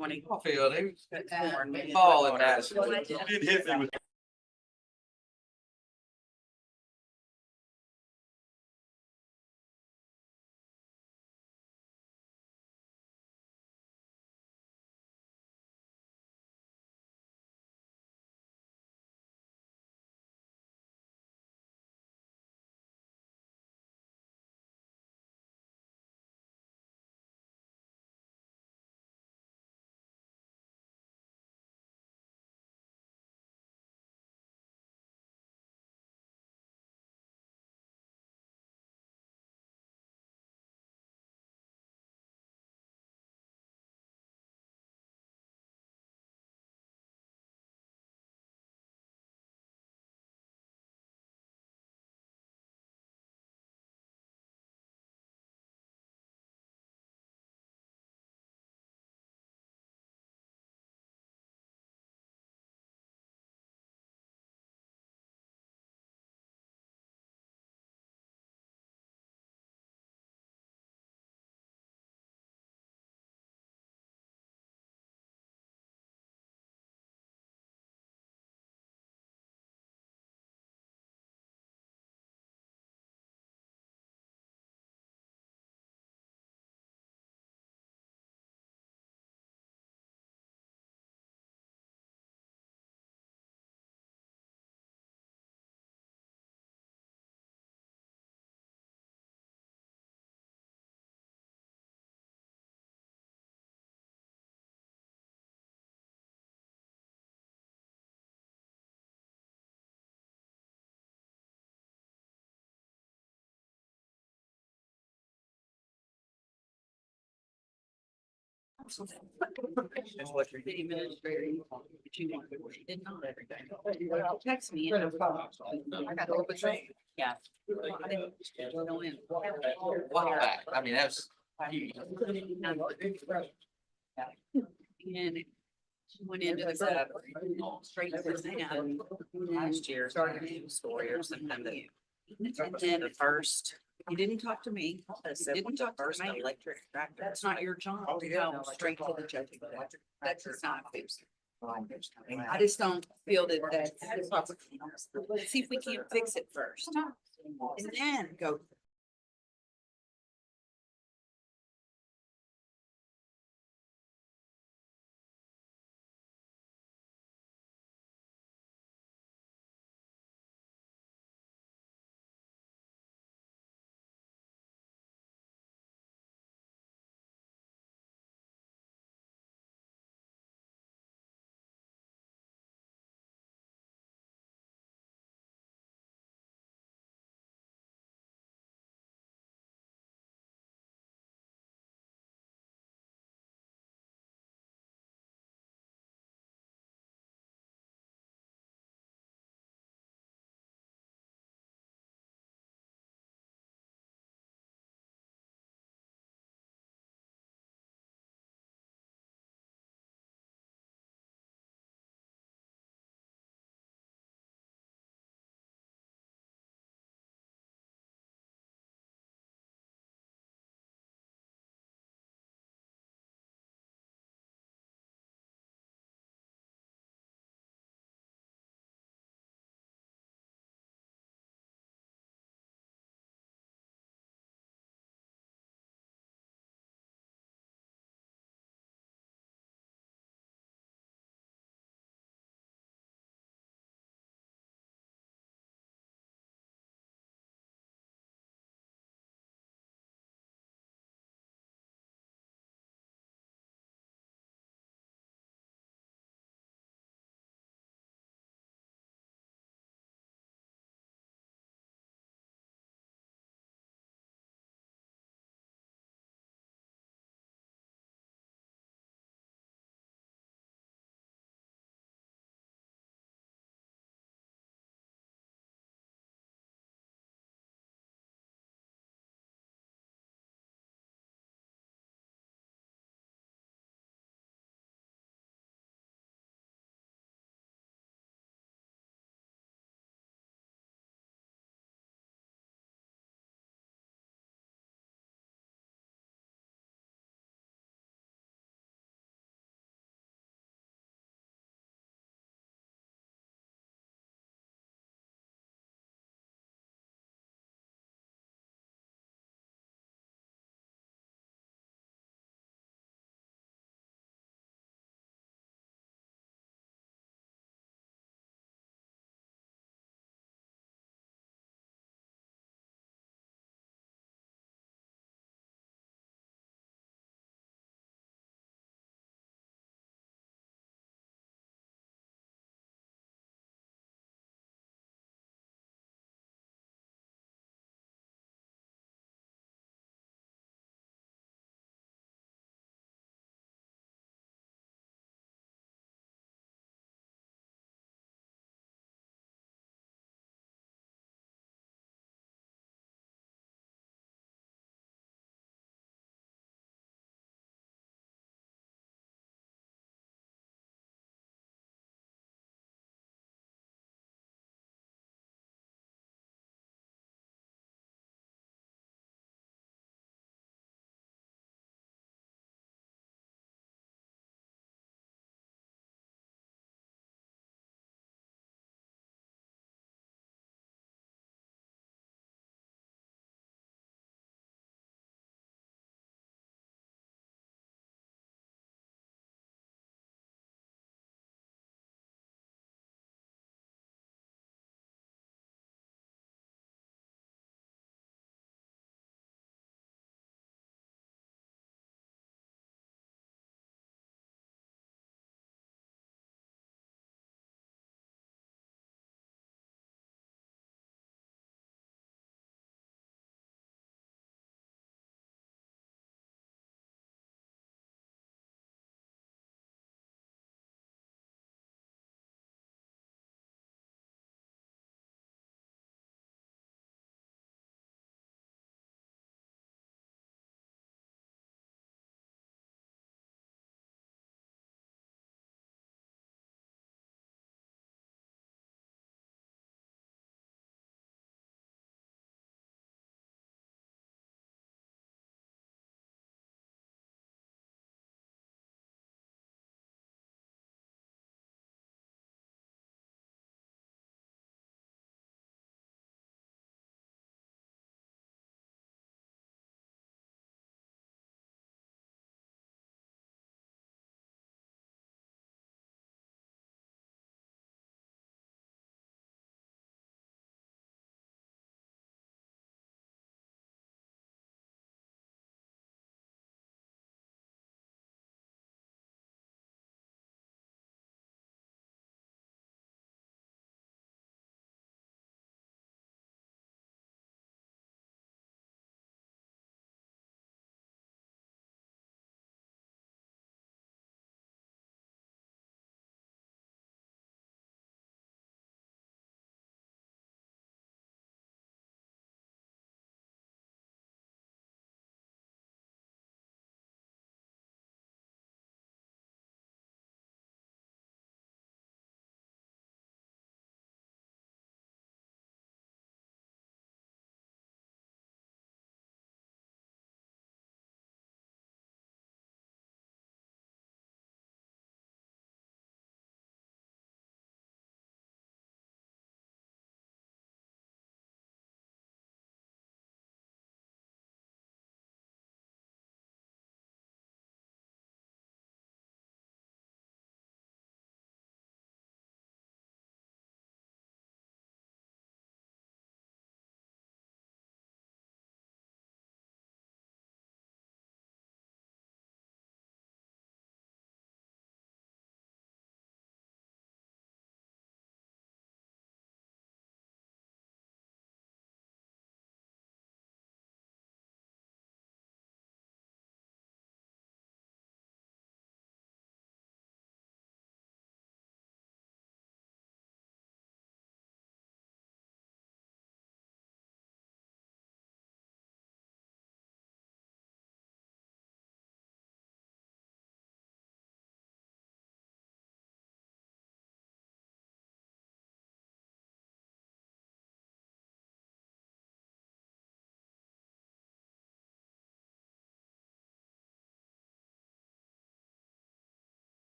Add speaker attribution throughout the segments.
Speaker 1: when he
Speaker 2: I feel they was
Speaker 1: born.
Speaker 2: falling that. You did hit me with.
Speaker 1: City administrator, but you want, she did not everything. Text me and I got a little bit. Yeah. I didn't go in.
Speaker 2: Wow, I mean, that's.
Speaker 1: And she went into the straight to the exam last year, started a new story or something that. And then the first, he didn't talk to me. He didn't talk to me.
Speaker 3: Electric tractor.
Speaker 1: That's not your job. Go straight to the judge. That's just not fixed. I just don't feel that that's. Let's see if we can't fix it first. And then go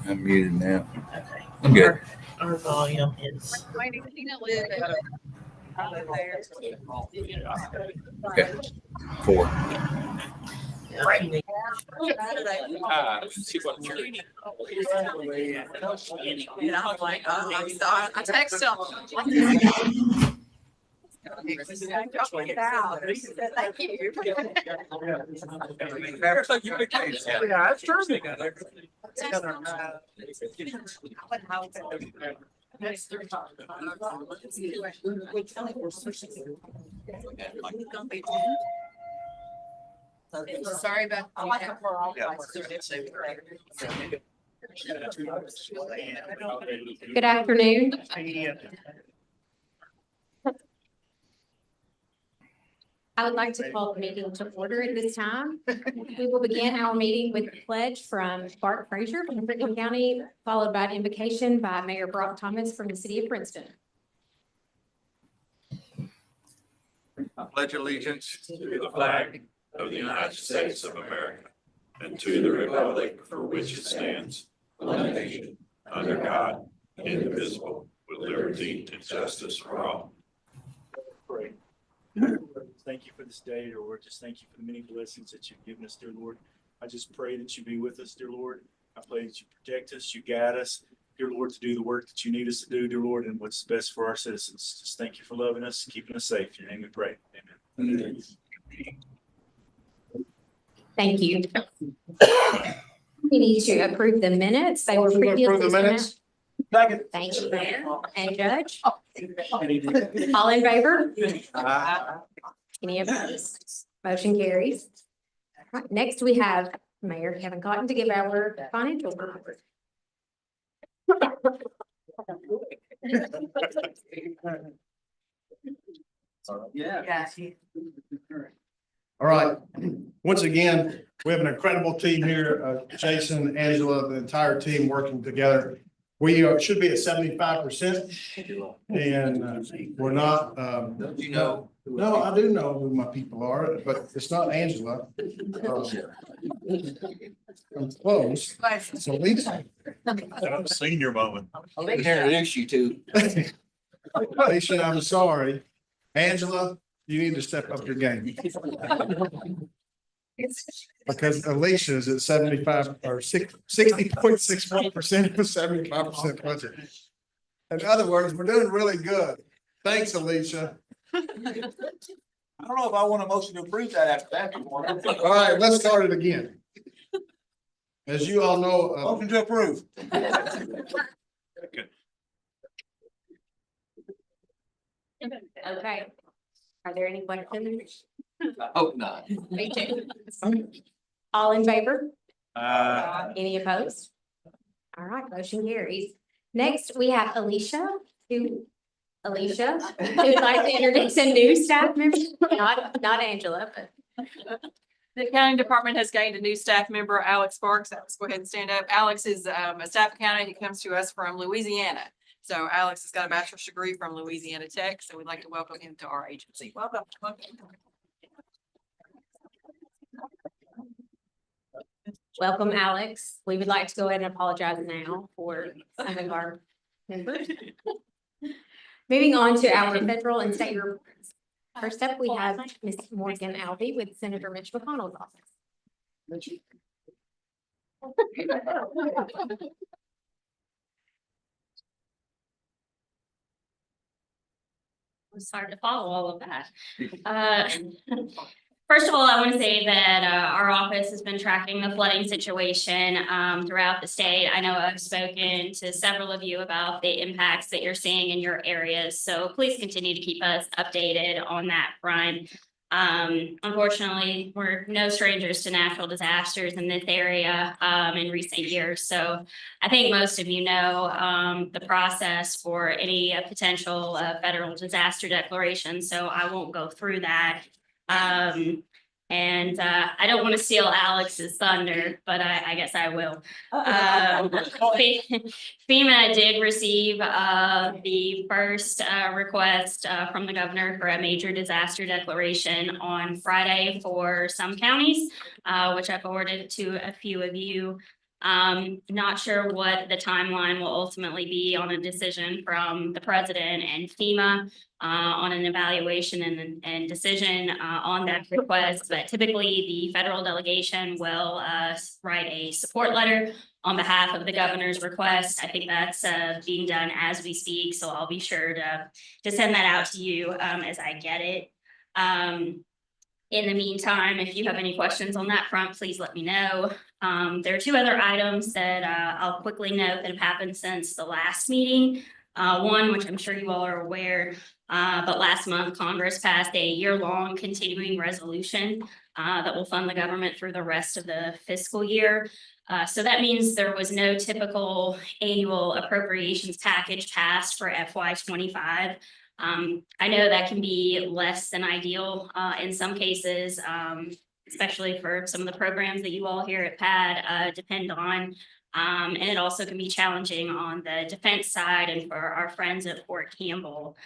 Speaker 2: I'm muted now.
Speaker 3: Okay.
Speaker 2: I'm good.
Speaker 3: Our volume is.
Speaker 1: Wait, you know, live out of there.
Speaker 2: Okay. 4.
Speaker 1: Saturday. And I was like, oh, so I texted him. Y'all get out. He said, thank you.
Speaker 2: Yeah, that's true.
Speaker 1: Sorry about.
Speaker 4: Good afternoon. I would like to call the meeting to order at this time. We will begin our meeting with the pledge from Bart Frazier from Franklin County, followed by an invocation by Mayor Brock Thomas from the city of Princeton.
Speaker 5: I pledge allegiance to the flag of the United States of America and to the republic for which it stands, one nation, under God, indivisible, with liberty and justice for all.
Speaker 6: Pray. Thank you for this day, dear Lord. Just thank you for the many blessings that you've given us, dear Lord. I just pray that you be with us, dear Lord. I pray that you protect us, you guide us, dear Lord, to do the work that you need us to do, dear Lord, and what's best for our citizens. Just thank you for loving us, keeping us safe. In your name we pray. Amen.
Speaker 4: Thank you. We need to approve the minutes. They were previously sent out. Thank you, Mayor and Judge. All in favor? Any opposed? Motion carries. Right, next, we have Mayor Kevin Cotton to give our financial report.
Speaker 1: Yeah.
Speaker 7: All right. Once again, we have an incredible team here, Jason, Angela, the entire team working together. We should be at 75%. And we're not,
Speaker 2: Don't you know?
Speaker 7: no, I do know who my people are, but it's not Angela. I'm close. So Lisa,
Speaker 6: Senior moment.
Speaker 2: I'll introduce you to.
Speaker 7: Lisa, I'm sorry. Angela, you need to step up your game. Because Alicia is at 75 or 60.61% of 75% budget. In other words, we're doing really good. Thanks, Alicia.
Speaker 2: I don't know if I want a motion to approve that after that.
Speaker 7: All right, let's start it again. As you all know,
Speaker 2: Motion to approve.
Speaker 4: Okay. Are there any questions?
Speaker 2: I hope not.
Speaker 4: Me too. All in favor? Any opposed? All right, motion carries. Next, we have Alicia, who would like to introduce a new staff member, not Angela, but.
Speaker 8: The accounting department has gained a new staff member, Alex Sparks. Alex, go ahead and stand up. Alex is a staff accountant. He comes to us from Louisiana. So Alex has got a bachelor's degree from Louisiana Tech. So we'd like to welcome him to our agency. Welcome.
Speaker 4: Welcome, Alex. We would like to go ahead and apologize now for some of our members. Moving on to our federal and state reports. First up, we have Ms. Morgan Alvey with Senator Mitch McConnell's office.
Speaker 9: It's hard to follow all of that. First of all, I want to say that our office has been tracking the flooding situation throughout the state. I know I've spoken to several of you about the impacts that you're seeing in your areas. So please continue to keep us updated on that front. Unfortunately, we're no strangers to natural disasters in this area in recent years. So I think most of you know the process for any potential federal disaster declaration. So I won't go through that. And I don't want to steal Alex's thunder, but I guess I will. FEMA did receive the first request from the governor for a major disaster declaration on Friday for some counties, which I forwarded to a few of you. Not sure what the timeline will ultimately be on a decision from the president and FEMA on an evaluation and decision on that request. But typically, the federal delegation will write a support letter on behalf of the governor's request. I think that's being done as we speak, so I'll be sure to send that out to you as I get it. In the meantime, if you have any questions on that front, please let me know. There are two other items that I'll quickly note that have happened since the last meeting. One, which I'm sure you all are aware, but last month Congress passed a year-long continuing resolution that will fund the government through the rest of the fiscal year. So that means there was no typical annual appropriations package passed for FY25. I know that can be less than ideal in some cases, especially for some of the programs that you all here at PeADD depend on. And it also can be challenging on the defense side and for our friends at Fort Campbell.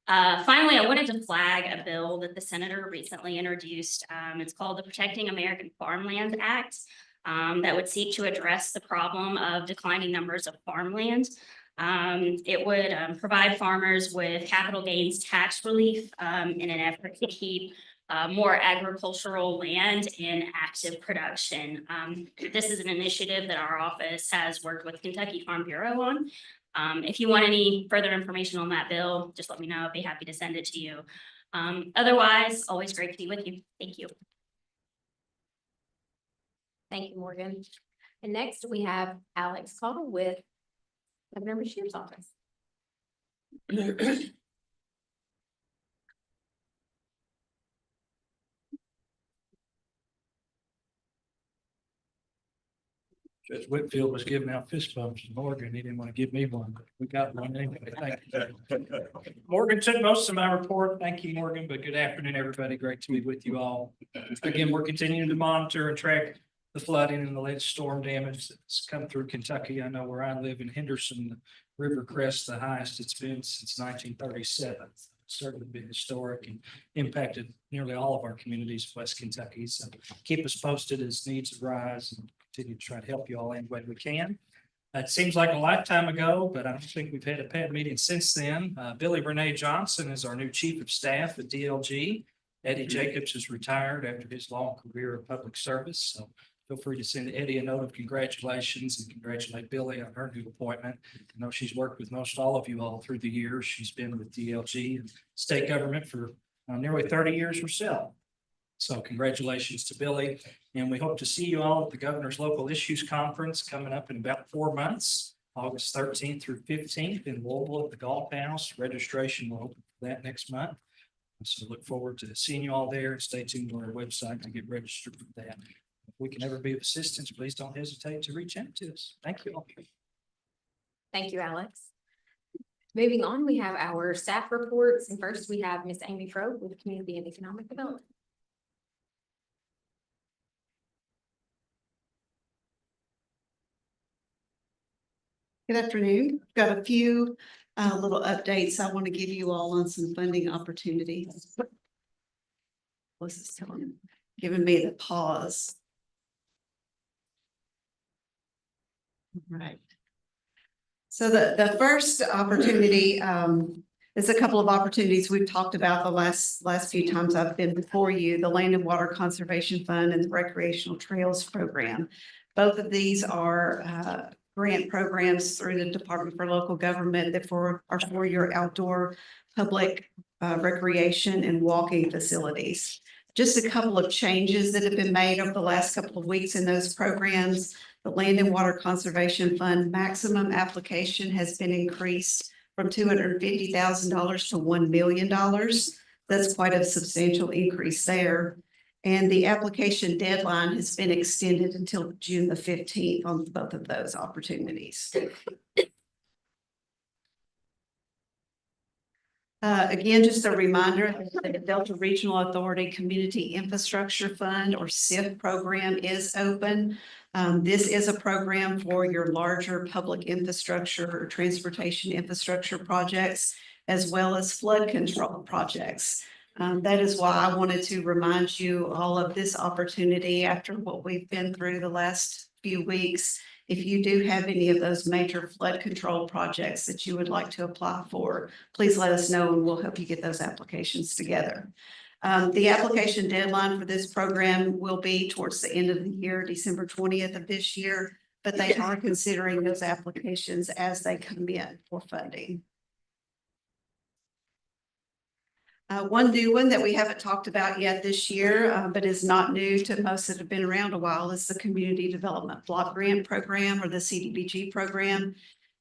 Speaker 9: Finally, I wanted to flag a bill that the senator recently introduced. It's called the Protecting American Farmland Act that would seek to address the problem of declining numbers of farmland. It would provide farmers with capital gains tax relief in an effort to keep more agricultural land in active production. This is an initiative that our office has worked with Kentucky Farm Bureau on. If you want any further information on that bill, just let me know. I'd be happy to send it to you. Otherwise, always great to be with you. Thank you.
Speaker 4: Thank you, Morgan. And next we have Alex Cottle with Governor Beshear's office.
Speaker 3: Judge Whitfield was giving out fist bumps to Morgan. He didn't want to give me one, but we got one anyway. Thank you. Morgan took most of my report. Thank you, Morgan, but good afternoon, everybody. Great to be with you all. Again, we're continuing to monitor and track the flooding and the latest storm damage that's come through Kentucky. I know where I live in Henderson, the river crest, the highest it's been since 1937. It's certainly been historic and impacted nearly all of our communities of West Kentucky. So keep us posted as needs arise and continue to try to help you all any way we can. It seems like a lifetime ago, but I don't think we've had a PeADD meeting since then. Billy Renee Johnson is our new chief of staff at DLG. Eddie Jacobs is retired after his long career of public service. So feel free to send Eddie a note of congratulations and congratulate Billy on her new appointment. I know she's worked with most all of you all through the years. She's been with DLG and state government for nearly 30 years herself. So congratulations to Billy. And we hope to see you all at the Governor's Local Issues Conference coming up in about 4 months, August 13th through 15th in Louisville at the Golf House. Registration will open for that next month. So look forward to seeing you all there and stay tuned to our website to get registered for that. If we can ever be of assistance, please don't hesitate to reach out to us. Thank you all.
Speaker 4: Thank you, Alex. Moving on, we have our staff reports. And first we have Ms. Amy Frobe with Community and Economic Development.
Speaker 10: Good afternoon. Got a few little updates I want to give you all on some funding opportunities. What's this telling? Giving me the pause. All right. So the first opportunity is a couple of opportunities we've talked about the last few times I've been before you, the Land and Water Conservation Fund and the Recreational Trails Program. Both of these are grant programs through the Department for Local Government that for our 4-year outdoor public recreation and walking facilities. Just a couple of changes that have been made over the last couple of weeks in those programs. The Land and Water Conservation Fund maximum application has been increased from $250,000 to $1 million. That's quite a substantial increase there. And the application deadline has been extended until June the 15th on both of those opportunities. Again, just a reminder that the Delta Regional Authority Community Infrastructure Fund, or SIF program, is open. This is a program for your larger public infrastructure or transportation infrastructure projects, as well as flood control projects. That is why I wanted to remind you all of this opportunity after what we've been through the last few weeks. If you do have any of those major flood control projects that you would like to apply for, please let us know and we'll help you get those applications together. The application deadline for this program will be towards the end of the year, December 20th of this year, but they are considering those applications as they come in for funding. One new one that we haven't talked about yet this year, but is not new to most that have been around a while, is the Community Development Block Grant Program, or the CDBG program.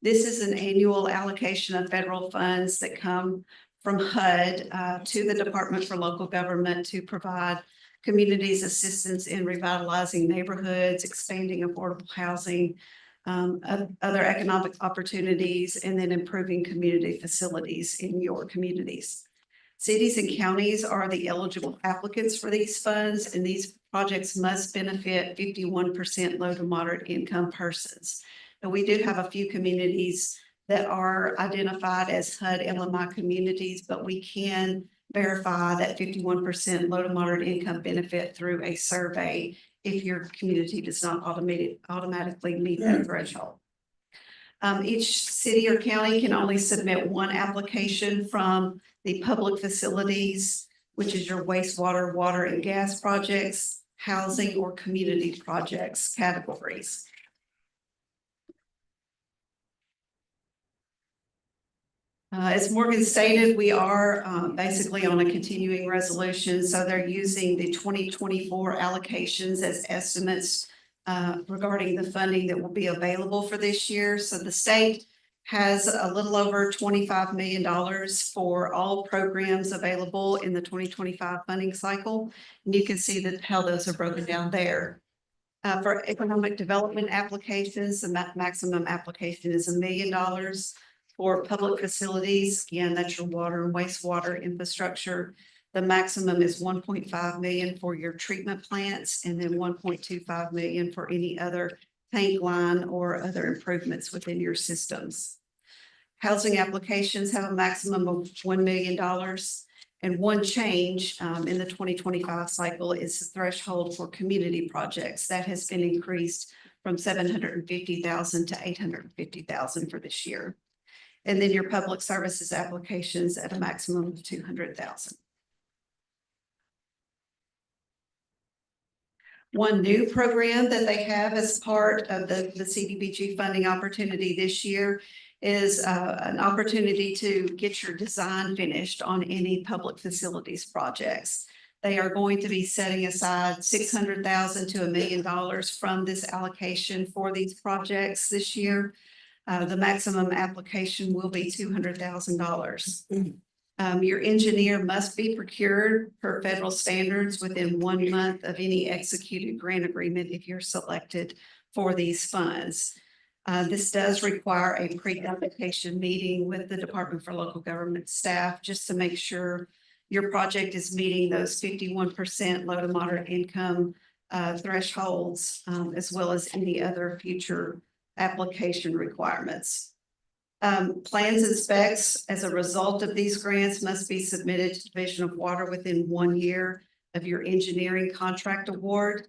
Speaker 10: This is an annual allocation of federal funds that come from HUD to the Department for Local Government to provide communities assistance in revitalizing neighborhoods, expanding affordable housing, other economic opportunities, and then improving community facilities in your communities. Cities and counties are the eligible applicants for these funds, and these projects must benefit 51% low to moderate income persons. And we do have a few communities that are identified as HUD LMI communities, but we can verify that 51% low to moderate income benefit through a survey if your community does not automatically meet that threshold. Each city or county can only submit one application from the public facilities, which is your wastewater, water and gas projects, housing, or community projects categories. As Morgan stated, we are basically on a continuing resolution. So they're using the 2024 allocations as estimates regarding the funding that will be available for this year. So the state has a little over $25 million for all programs available in the 2025 funding cycle. And you can see that how those are broken down there. For economic development applications, the maximum application is $1 million. For public facilities, again, that's your water and wastewater infrastructure. The maximum is 1.5 million for your treatment plants, and then 1.25 million for any other tank line or other improvements within your systems. Housing applications have a maximum of $1 million. And one change in the 2025 cycle is the threshold for community projects. That has been increased from 750,000 to 850,000 for this year. And then your public services applications at a maximum of 200,000. One new program that they have as part of the CDBG funding opportunity this year is an opportunity to get your design finished on any public facilities projects. They are going to be setting aside $600,000 to $1 million from this allocation for these projects this year. The maximum application will be $200,000. Your engineer must be procured per federal standards within 1 month of any executed grant agreement if you're selected for these funds. This does require a pre-application meeting with the Department for Local Government staff just to make sure your project is meeting those 51% low to moderate income thresholds, as well as any other future application requirements. Plans and specs as a result of these grants must be submitted to Division of Water within 1 year of your engineering contract award.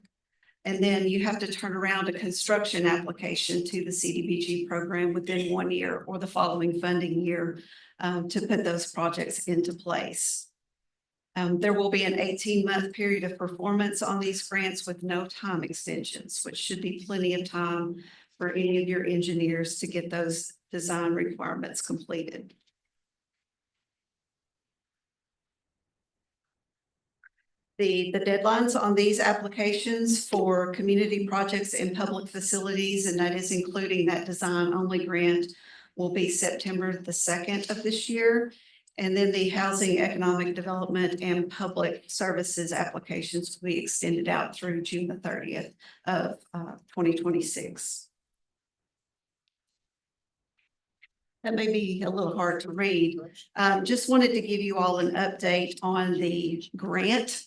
Speaker 10: And then you have to turn around a construction application to the CDBG program within 1 year or the following funding year to put those projects into place. There will be an 18-month period of performance on these grants with no time extensions, which should be plenty of time for any of your engineers to get those design requirements completed. The deadlines on these applications for community projects and public facilities, and that is including that design only grant, will be September the 2nd of this year. And then the housing, economic development, and public services applications will be extended out through June the 30th of 2026. That may be a little hard to read. Just wanted to give you all an update on the grant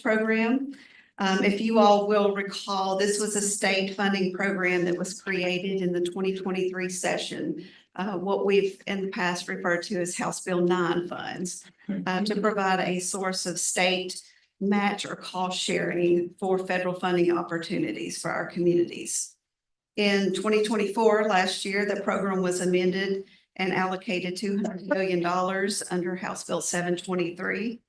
Speaker 10: program. If you all will recall, this was a state funding program that was created in the 2023 session. What we've in the past referred to as House Bill 9 funds, to provide a source of state match or cost sharing for federal funding opportunities for our communities. In 2024, last year, the program was amended and allocated $200 million under House Bill 723.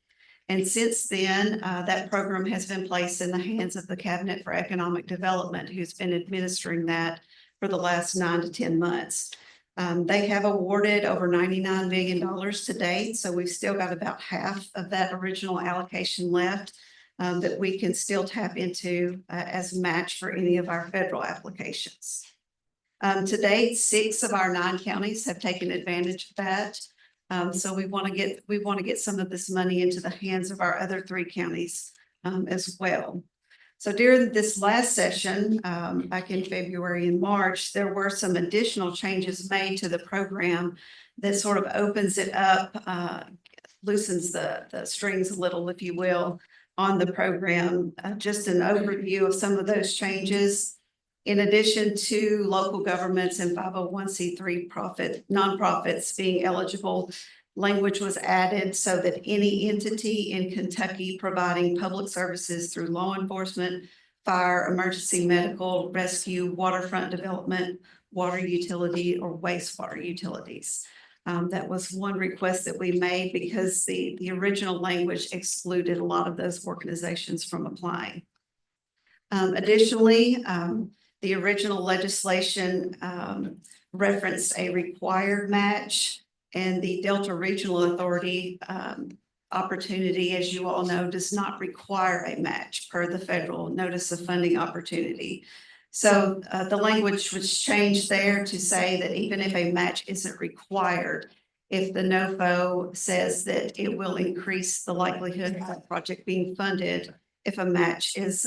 Speaker 10: And since then, that program has been placed in the hands of the Cabinet for Economic Development, who's been administering that for the last 9 to 10 months. They have awarded over $99 million to date, so we've still got about half of that original allocation left that we can still tap into as match for any of our federal applications. To date, 6 of our 9 counties have taken advantage of that. So we want to get some of this money into the hands of our other 3 counties as well. So during this last session, back in February and March, there were some additional changes made to the program that sort of opens it up, loosens the strings a little, if you will, on the program. Just an overview of some of those changes. In addition to local governments and 501c3 nonprofits being eligible, language was added so that any entity in Kentucky providing public services through law enforcement, fire, emergency medical, rescue, waterfront development, water utility, or wastewater utilities. That was one request that we made because the original language excluded a lot of those organizations from applying. Additionally, the original legislation referenced a required match, and the Delta Regional Authority opportunity, as you all know, does not require a match per the federal notice of funding opportunity. So the language was changed there to say that even if a match isn't required, if the NOFO says that it will increase the likelihood of the project being funded, if a match is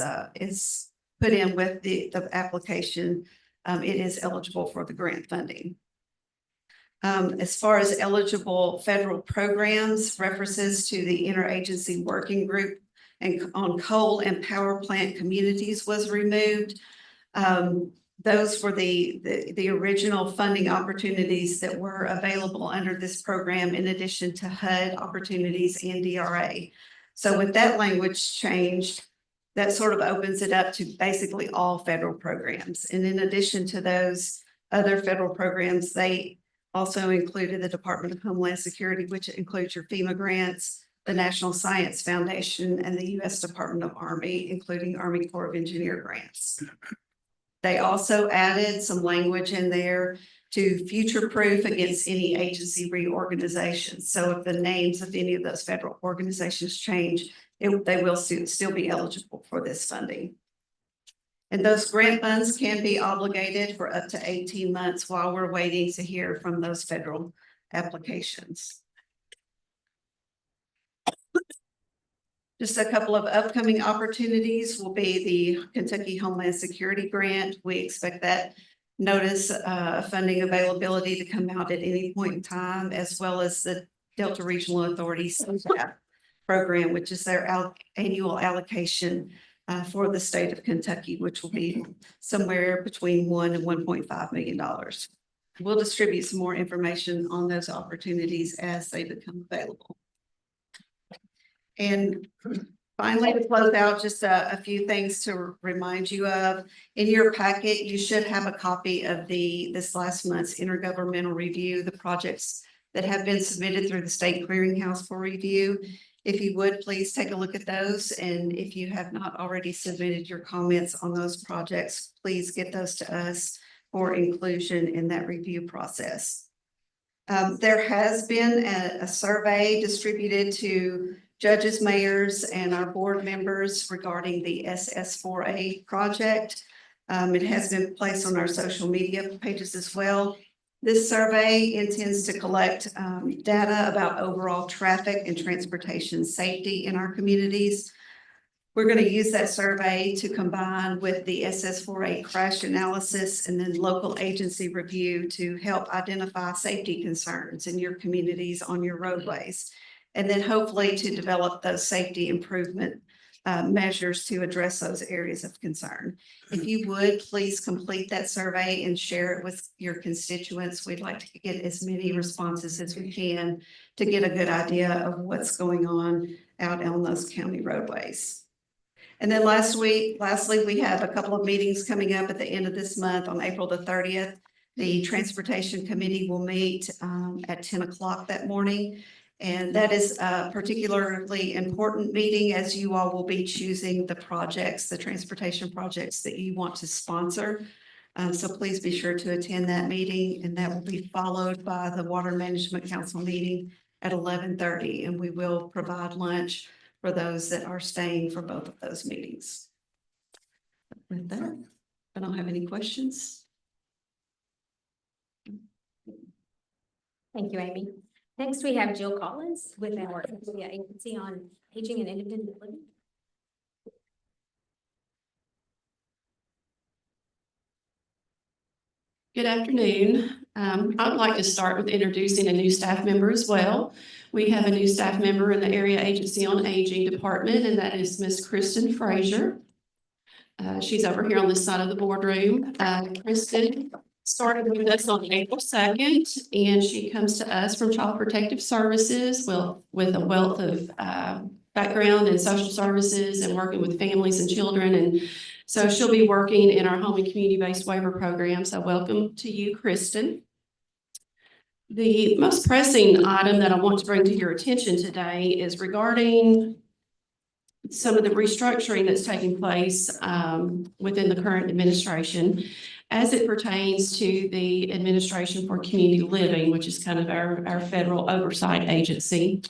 Speaker 10: put in with the application, it is eligible for the grant funding. As far as eligible federal programs, references to the interagency working group and on coal and power plant communities was removed. Those were the original funding opportunities that were available under this program, in addition to HUD opportunities and DRA. So with that language changed, that sort of opens it up to basically all federal programs. And in addition to those other federal programs, they also included the Department of Homeland Security, which includes your FEMA grants, the National Science Foundation, and the U.S. Department of Army, including Army Corps of Engineer grants. They also added some language in there to future-proof against any agency reorganization. So if the names of any of those federal organizations change, they will still be eligible for this funding. And those grant funds can be obligated for up to 18 months while we're waiting to hear from those federal applications. Just a couple of upcoming opportunities will be the Kentucky Homeland Security Grant. We expect that notice of funding availability to come out at any point in time, as well as the Delta Regional Authority program, which is their annual allocation for the state of Kentucky, which will be somewhere between $1 and $1.5 million. We'll distribute some more information on those opportunities as they become available. And finally, to close out, just a few things to remind you of. In your packet, you should have a copy of this last month's intergovernmental review, the projects that have been submitted through the state clearinghouse for review. If you would, please take a look at those. And if you have not already submitted your comments on those projects, please get those to us for inclusion in that review process. There has been a survey distributed to judges, mayors, and our board members regarding the SS4A project. It has been placed on our social media pages as well. This survey intends to collect data about overall traffic and transportation safety in our communities. We're going to use that survey to combine with the SS48 crash analysis and then local agency review to help identify safety concerns in your communities on your roadways. And then hopefully to develop those safety improvement measures to address those areas of concern. If you would, please complete that survey and share it with your constituents. We'd like to get as many responses as we can to get a good idea of what's going on out on those county roadways. And then lastly, we have a couple of meetings coming up at the end of this month on April the 30th. The Transportation Committee will meet at 10 o'clock that morning. And that is a particularly important meeting as you all will be choosing the projects, the transportation projects that you want to sponsor. So please be sure to attend that meeting, and that will be followed by the Water Management Council meeting at 11:30. And we will provide lunch for those that are staying for both of those meetings. With that, I don't have any questions.
Speaker 4: Thank you, Amy. Next, we have Jill Collins with our Agency on Aging and Independent Living.
Speaker 11: Good afternoon. I'd like to start with introducing a new staff member as well. We have a new staff member in the Area Agency on Aging Department, and that is Miss Kristen Frazier. She's over here on this side of the boardroom. Kristen started with us on April 2nd, and she comes to us from Child Protective Services with a wealth of background in social services and working with families and children. And so she'll be working in our home and community-based waiver program. So welcome to you, Kristen. The most pressing item that I want to bring to your attention today is regarding some of the restructuring that's taking place within the current administration as it pertains to the Administration for Community Living, which is kind of our federal oversight agency.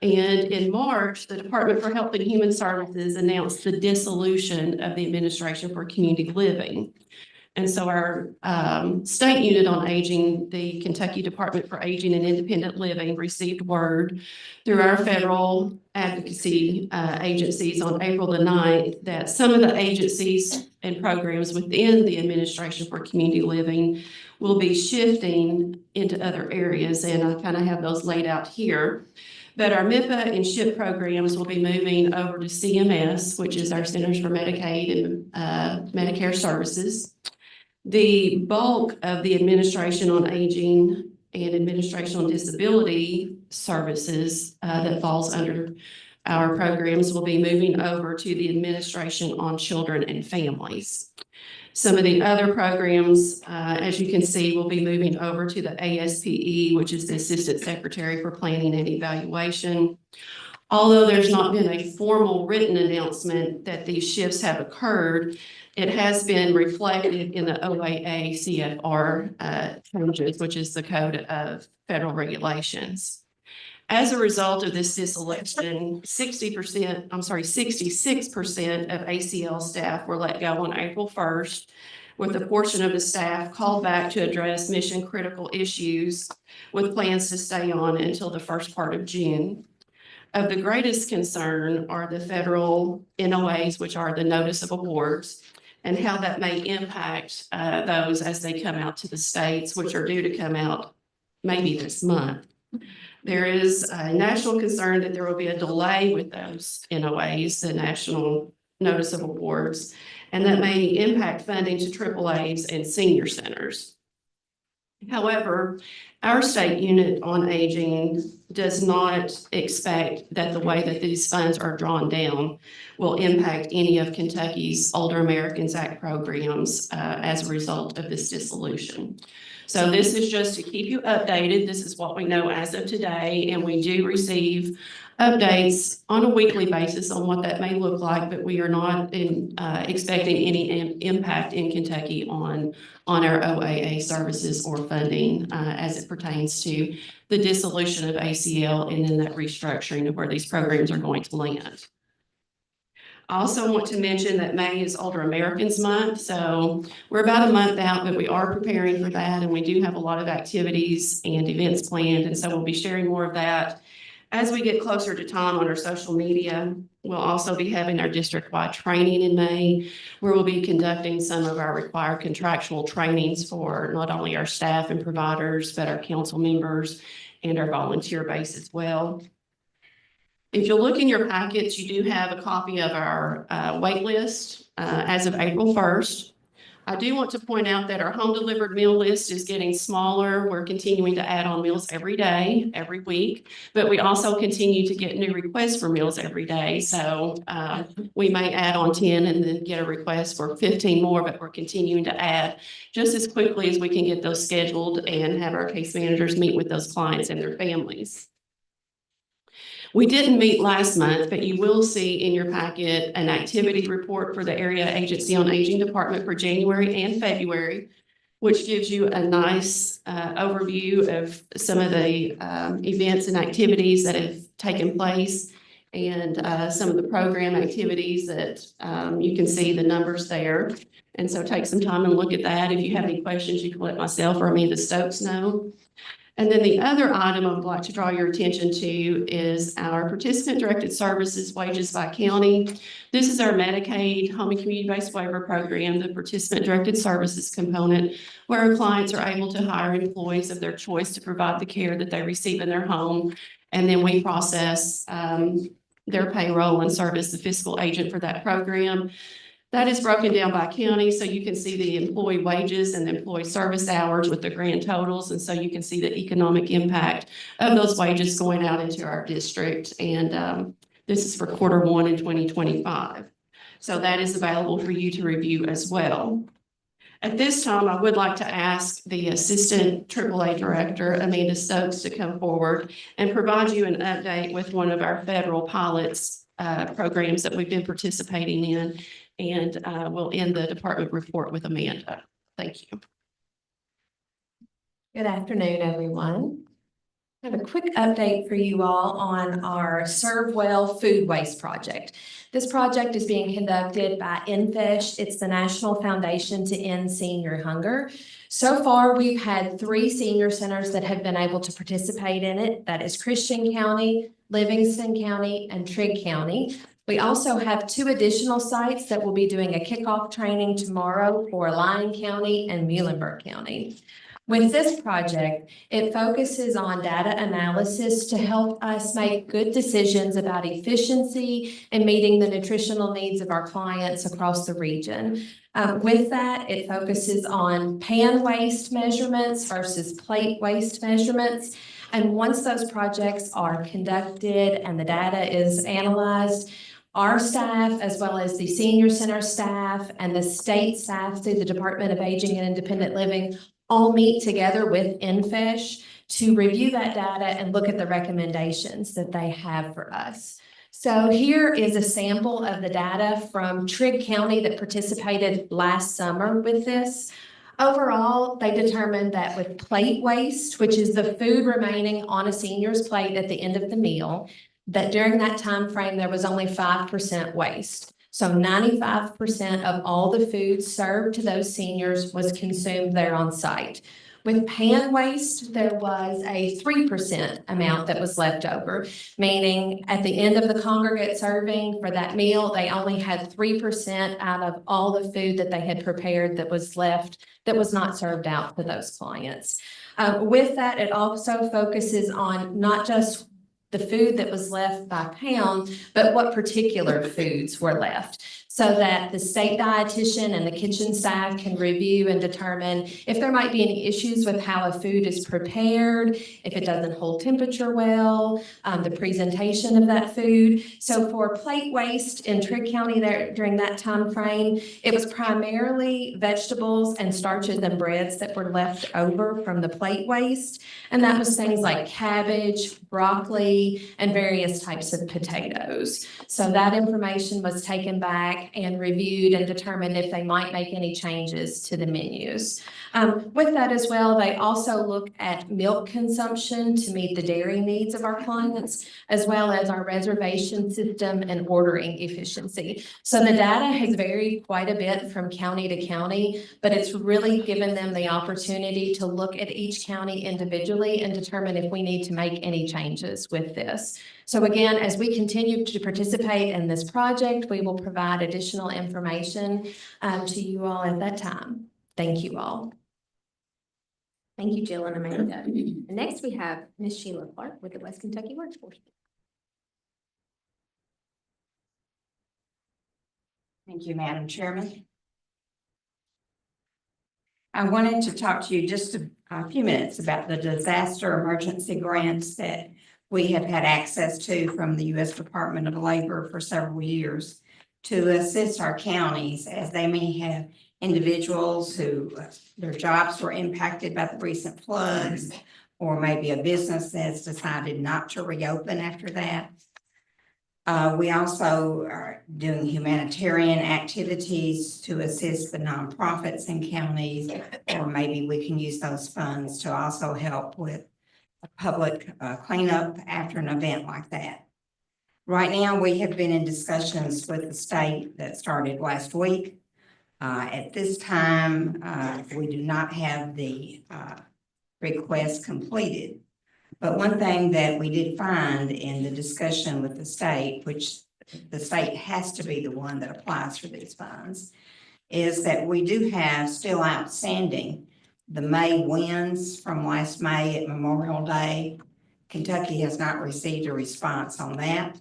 Speaker 11: And in March, the Department for Health and Human Services announced the dissolution of the Administration for Community Living. And so our state unit on aging, the Kentucky Department for Aging and Independent Living, received word through our federal advocacy agencies on April the 9th that some of the agencies and programs within the Administration for Community Living will be shifting into other areas. And I kind of have those laid out here. But our MIPA and SHIP programs will be moving over to CMS, which is our Centers for Medicaid and Medicare Services. The bulk of the Administration on Aging and Administration on Disability Services that falls under our programs will be moving over to the Administration on Children and Families. Some of the other programs, as you can see, will be moving over to the ASPE, which is the Assistant Secretary for Planning and Evaluation. Although there's not been a formal written announcement that these shifts have occurred, it has been reflected in the OAA CFR changes, which is the Code of Federal Regulations. As a result of this dissolution, 66% of ACL staff were let go on April 1st, with a portion of the staff called back to address mission critical issues with plans to stay on until the first part of June. Of the greatest concern are the federal NOAs, which are the Notice of Awards, and how that may impact those as they come out to the states, which are due to come out maybe this month. There is a national concern that there will be a delay with those NOAs, the National Notice of Awards, and that may impact funding to AAAs and senior centers. However, our state unit on aging does not expect that the way that these funds are drawn down will impact any of Kentucky's Older Americans Act programs as a result of this dissolution. So this is just to keep you updated. This is what we know as of today, and we do receive updates on a weekly basis on what that may look like, but we are not expecting any impact in Kentucky on our OAA services or funding as it pertains to the dissolution of ACL and then that restructuring of where these programs are going to land. I also want to mention that May is Older Americans Month, so we're about a month out, but we are preparing for that, and we do have a lot of activities and events planned, and so we'll be sharing more of that as we get closer to time on our social media. We'll also be having our district-wide training in May, where we'll be conducting some of our required contractual trainings for not only our staff and providers, but our council members and our volunteer base as well. If you look in your packets, you do have a copy of our wait list as of April 1st. I do want to point out that our home delivered meal list is getting smaller. We're continuing to add on meals every day, every week, but we also continue to get new requests for meals every day. So we may add on 10 and then get a request for 15 more, but we're continuing to add just as quickly as we can get those scheduled and have our case managers meet with those clients and their families. We didn't meet last month, but you will see in your packet an activity report for the Area Agency on Aging Department for January and February, which gives you a nice overview of some of the events and activities that have taken place and some of the program activities that you can see the numbers there. And so take some time and look at that. If you have any questions, you can let myself or Amanda Stokes know. And then the other item I would like to draw your attention to is our participant-directed services wages by county. This is our Medicaid home and community-based waiver program, the participant-directed services component, where our clients are able to hire employees of their choice to provide the care that they receive in their home. And then we process their payroll and serve as the fiscal agent for that program. That is broken down by county, so you can see the employee wages and the employee service hours with the grand totals. And so you can see the economic impact of those wages going out into our district. And this is for Q1 in 2025. So that is available for you to review as well. At this time, I would like to ask the Assistant AAA Director, Amanda Stokes, to come forward and provide you an update with one of our federal pilots programs that we've been participating in. And we'll end the department report with Amanda. Thank you.
Speaker 4: Good afternoon, everyone. I have a quick update for you all on our Serve Well Food Waste Project. This project is being conducted by NFESH. It's the National Foundation to End Senior Hunger. So far, we've had 3 senior centers that have been able to participate in it. That is Christian County, Livingston County, and Trigg County. We also have 2 additional sites that will be doing a kickoff training tomorrow for Lyon County and Muhlenberg County. With this project, it focuses on data analysis to help us make good decisions about efficiency and meeting the nutritional needs of our clients across the region. With that, it focuses on pan waste measurements versus plate waste measurements. And once those projects are conducted and the data is analyzed, our staff, as well as the senior center staff and the state staff through the Department of Aging and Independent Living, all meet together with NFESH to review that data and look at the recommendations that they have for us. So here is a sample of the data from Trigg County that participated last summer with this. Overall, they determined that with plate waste, which is the food remaining on a senior's plate at the end of the meal, that during that time frame, there was only 5% waste. So 95% of all the food served to those seniors was consumed there on site. With pan waste, there was a 3% amount that was left over, meaning at the end of the congregate serving for that meal, they only had 3% out of all the food that they had prepared that was left, that was not served out to those clients. With that, it also focuses on not just the food that was left by pound, but what particular foods were left, so that the state dietitian and the kitchen staff can review and determine if there might be any issues with how a food is prepared, if it doesn't hold temperature well, the presentation of that food. So for plate waste in Trigg County there during that time frame, it was primarily vegetables and starches and breads that were left over from the plate waste. And that was things like cabbage, broccoli, and various types of potatoes. So that information was taken back and reviewed and determined if they might make any changes to the menus. With that as well, they also look at milk consumption to meet the dairy needs of our clients, as well as our reservation system and ordering efficiency. So the data has varied quite a bit from county to county, but it's really given them the opportunity to look at each county individually and determine if we need to make any changes with this. So again, as we continue to participate in this project, we will provide additional information to you all at that time. Thank you all.
Speaker 12: Thank you, Jill and Amanda. Next, we have Ms. Sheila Clark with the West Kentucky Workforce.
Speaker 13: Thank you, Madam Chairman. I wanted to talk to you just a few minutes about the disaster emergency grants that we have had access to from the U.S. Department of Labor for several years to assist our counties as they may have individuals who their jobs were impacted by the recent floods, or maybe a business that's decided not to reopen after that. We also are doing humanitarian activities to assist the nonprofits in counties, or maybe we can use those funds to also help with public cleanup after an event like that. Right now, we have been in discussions with the state that started last week. At this time, we do not have the request completed. But one thing that we did find in the discussion with the state, which the state has to be the one that applies for these funds, is that we do have still outstanding the May winds from last May at Memorial Day. Kentucky has not received a response on that.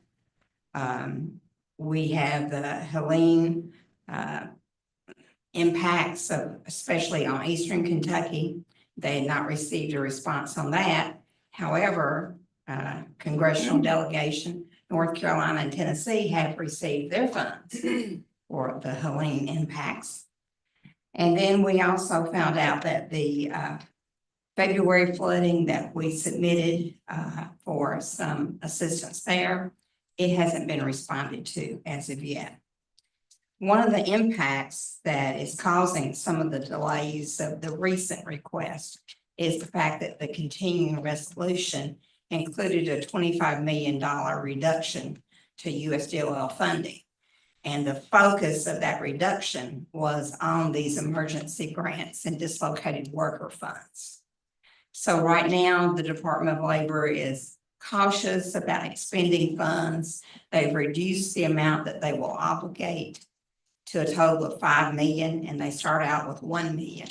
Speaker 13: We have the Helene impacts of, especially on Eastern Kentucky. They had not received a response on that. However, congressional delegation, North Carolina and Tennessee have received their funds for the Helene impacts. And then we also found out that the February flooding that we submitted for some assistance there, it hasn't been responded to as of yet. One of the impacts that is causing some of the delays of the recent request is the fact that the continuing resolution included a $25 million reduction to USDOL funding. And the focus of that reduction was on these emergency grants and dislocated worker funds. So right now, the Department of Labor is cautious about expending funds. They've reduced the amount that they will obligate to a total of $5 million, and they start out with $1 million.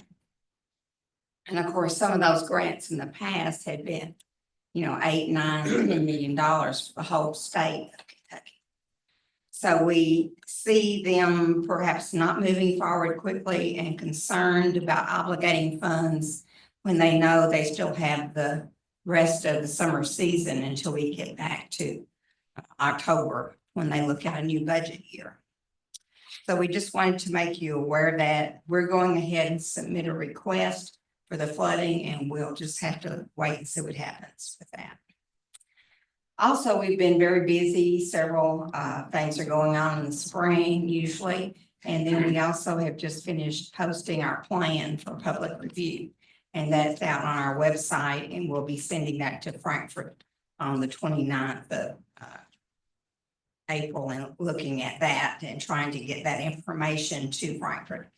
Speaker 13: And of course, some of those grants in the past had been, $8, $9, $10 million for the whole state of Kentucky. So we see them perhaps not moving forward quickly and concerned about obligating funds when they know they still have the rest of the summer season until we get back to October when they look at a new budget year. So we just wanted to make you aware that we're going ahead and submit a request for the flooding, and we'll just have to wait and see what happens with that. Also, we've been very busy. Several things are going on in the spring usually. And then we also have just finished posting our plan for public review. And that's out on our website, and we'll be sending that to Frankfurt on the 29th of April, and looking at that and trying to get that information to Frankfurt.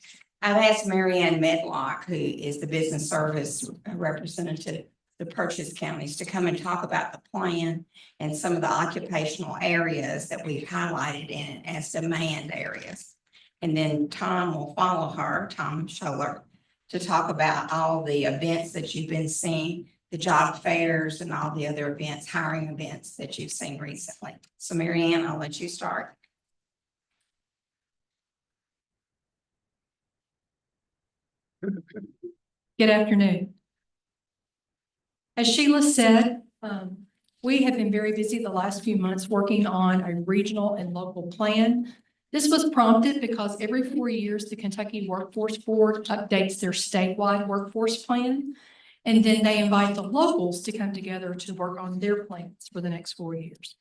Speaker 13: I've asked Marianne Medlock, who is the business service representative, the purchase counties, to come and talk about the plan and some of the occupational areas that we've highlighted in it as demand areas. And then Tom will follow her, Tom Scholler, to talk about all the events that you've been seeing, the job fairs and all the other events, hiring events that you've seen recently. So Marianne, I'll let you start.
Speaker 14: Good afternoon. As Sheila said, we have been very busy the last few months working on a regional and local plan. This was prompted because every 4 years, the Kentucky Workforce Board updates their statewide workforce plan. And then they invite the locals to come together to work on their plans for the next 4 years.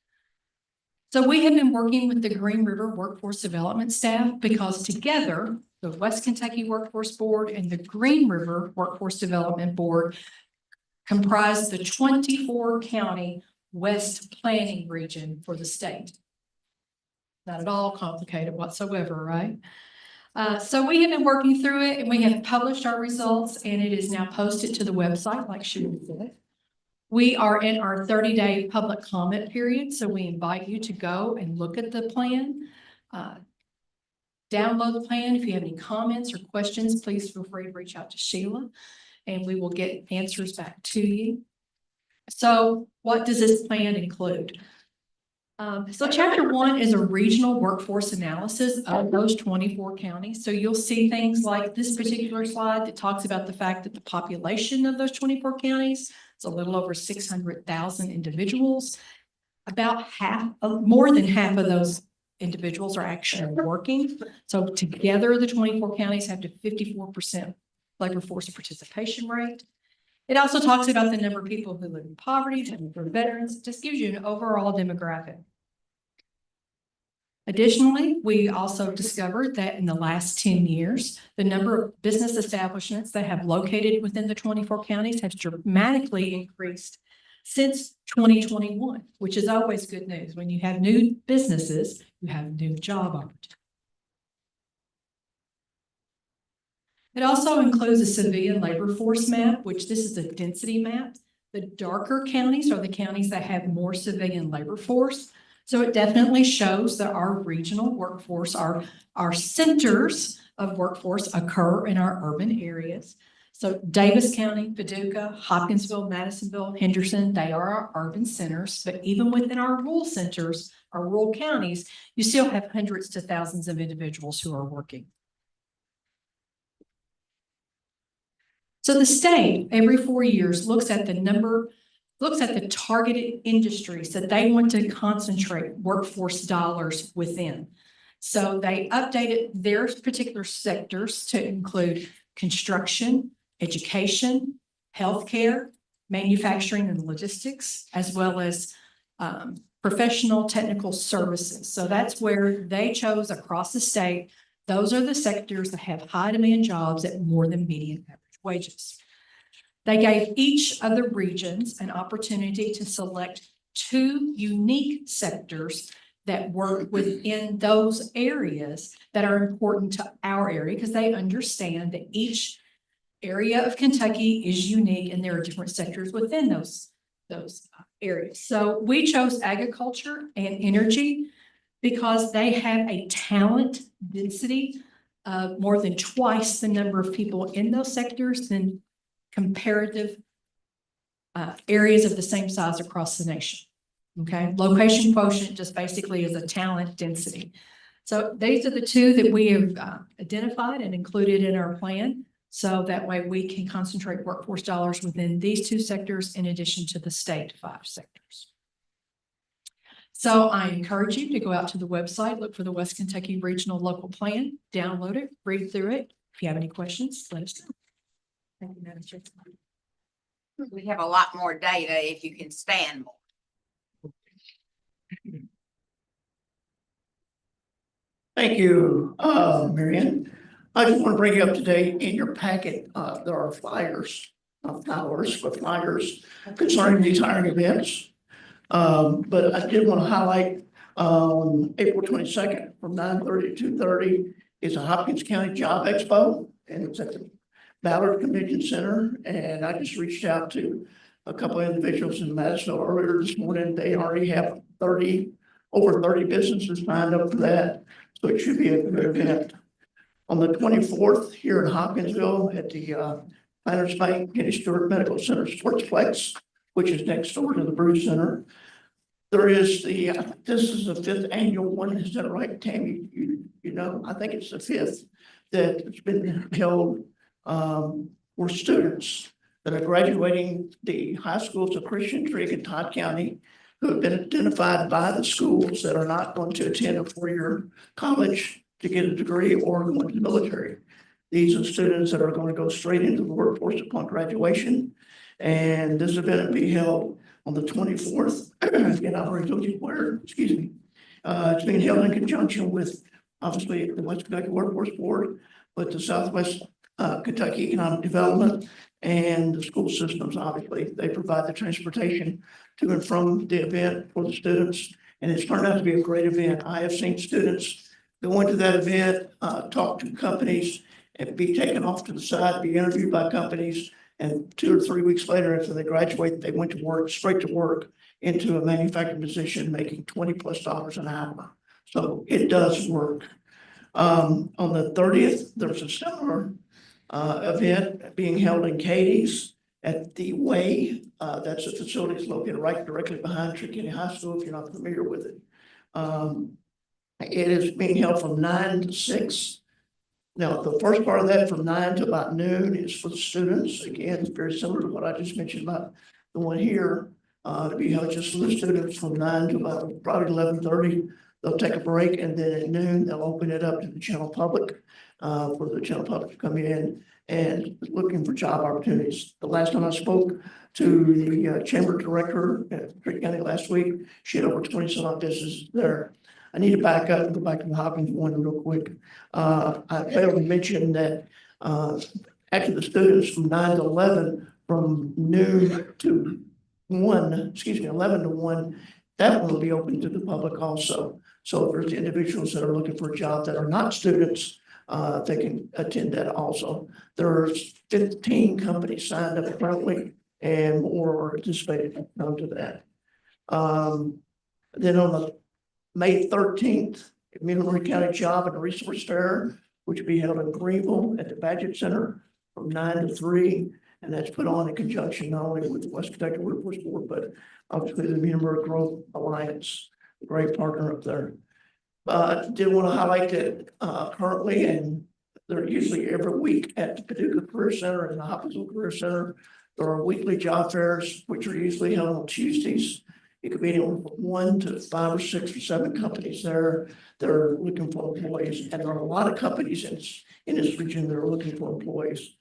Speaker 14: So we have been working with the Green River Workforce Development staff because together, the West Kentucky Workforce Board and the Green River Workforce Development Board comprise the 24 county West Planning Region for the state. Not at all complicated whatsoever, right? So we have been working through it and we have published our results and it is now posted to the website like Sheila said. We are in our 30-day public comment period, so we invite you to go and look at the plan. Download the plan. If you have any comments or questions, please feel free to reach out to Sheila and we will get answers back to you. So what does this plan include? So chapter 1 is a regional workforce analysis of those 24 counties. So you'll see things like this particular slide that talks about the fact that the population of those 24 counties is a little over 600,000 individuals. About more than half of those individuals are actually working. So together, the 24 counties have to 54% labor force participation rate. It also talks about the number of people who live in poverty, the number of veterans, just gives you an overall demographic. Additionally, we also discovered that in the last 10 years, the number of business establishments that have located within the 24 counties has dramatically increased since 2021, which is always good news. When you have new businesses, you have new job opportunities. It also includes a civilian labor force map, which this is a density map. The darker counties are the counties that have more civilian labor force. So it definitely shows that our regional workforce, our centers of workforce occur in our urban areas. So Davis County, Paducah, Hopkinsville, Madisonville, Henderson, they are our urban centers. But even within our rural centers, our rural counties, you still have hundreds to thousands of individuals who are working. So the state every 4 years looks at the targeted industries that they want to concentrate workforce dollars within. So they updated their particular sectors to include construction, education, healthcare, manufacturing and logistics, as well as professional technical services. So that's where they chose across the state. Those are the sectors that have high demand jobs at more than median average wages. They gave each of the regions an opportunity to select 2 unique sectors that work within those areas that are important to our area, because they understand that each area of Kentucky is unique and there are different sectors within those areas. So we chose agriculture and energy because they have a talent density of more than twice the number of people in those sectors than comparative areas of the same size across the nation. Okay, location quotient just basically is a talent density. So these are the 2 that we have identified and included in our plan. So that way we can concentrate workforce dollars within these 2 sectors in addition to the state 5 sectors. So I encourage you to go out to the website, look for the West Kentucky Regional Local Plan, download it, read through it. If you have any questions, let us know. Thank you, Madam Chair.
Speaker 1: We have a lot more data if you can stand more.
Speaker 15: Thank you, Marianne. I just want to bring you up to date. In your packet, there are flyers, not flowers, but flyers concerning these hiring events. But I did want to highlight on April 22nd from 9:30 to 2:30 is a Hopkins County Job Expo, and it's at the Ballard Convention Center. And I just reached out to a couple of individuals in Madisonville earlier this morning. They already have over 30 businesses signed up for that. So it should be a good event. On the 24th here in Hopkinsville at the Planners Bank Kenny Stewart Medical Center Sportsplex, which is next door to the Brew Center. There is this is the 5th annual one. Is that right, Tammy? You know, I think it's the 5th that it's been held for students that are graduating the high schools of Christian, Trigg, and Todd County, who have been identified by the schools that are not going to attend a 4-year college to get a degree or go into the military. These are students that are going to go straight into the workforce upon graduation. And this event will be held on the 24th. Again, I've already told you where, excuse me. It's being held in conjunction with, obviously, the West Kentucky Workforce Board, but the Southwest Kentucky Economic Development and the school systems, obviously. They provide the transportation to and from the event for the students. And it's turned out to be a great event. I have seen students go into that event, talk to companies and be taken off to the side, be interviewed by companies. And 2 or 3 weeks later, after they graduate, they went to work, straight to work into a manufacturing position, making $20+ an hour. So it does work. On the 30th, there's a similar event being held in Cadiz at the Way. That's a facility that's located right directly behind Tricky High School, if you're not familiar with it. It is being held from 9 to 6. Now, the first part of that from 9 to about noon is for the students. Again, it's very similar to what I just mentioned about the one here. To be held just for the students from 9 to about probably 11:30. They'll take a break, and then at noon, they'll open it up to the general public, for the general public to come in and looking for job opportunities. The last time I spoke to the chamber director at Trick County last week, she had over 20 some odd businesses there. I need to back up and go back to the Hopkins one real quick. I failed to mention that actually the students from 9 to 11, from noon to 11 to 1, that one will be open to the public also. So if there's individuals that are looking for a job that are not students, they can attend that also. There's 15 companies signed up currently, and more are anticipated to come to that. Then on the May 13th, Middlebury County Job and Resource Fair, which will be held in Greenville at the Badgett Center from 9 to 3. And that's put on in conjunction not only with the West Kentucky Workforce Board, but obviously the Middlebury Growth Alliance, a great partner up there. Did want to highlight that currently, and they're usually every week at the Paducah Career Center and the Hopkinsville Career Center, there are weekly job fairs, which are usually held on Tuesdays. It could be anywhere from 1 to 5 or 6 or 7 companies there that are looking for employees. And there are a lot of companies in this region that are looking for employees.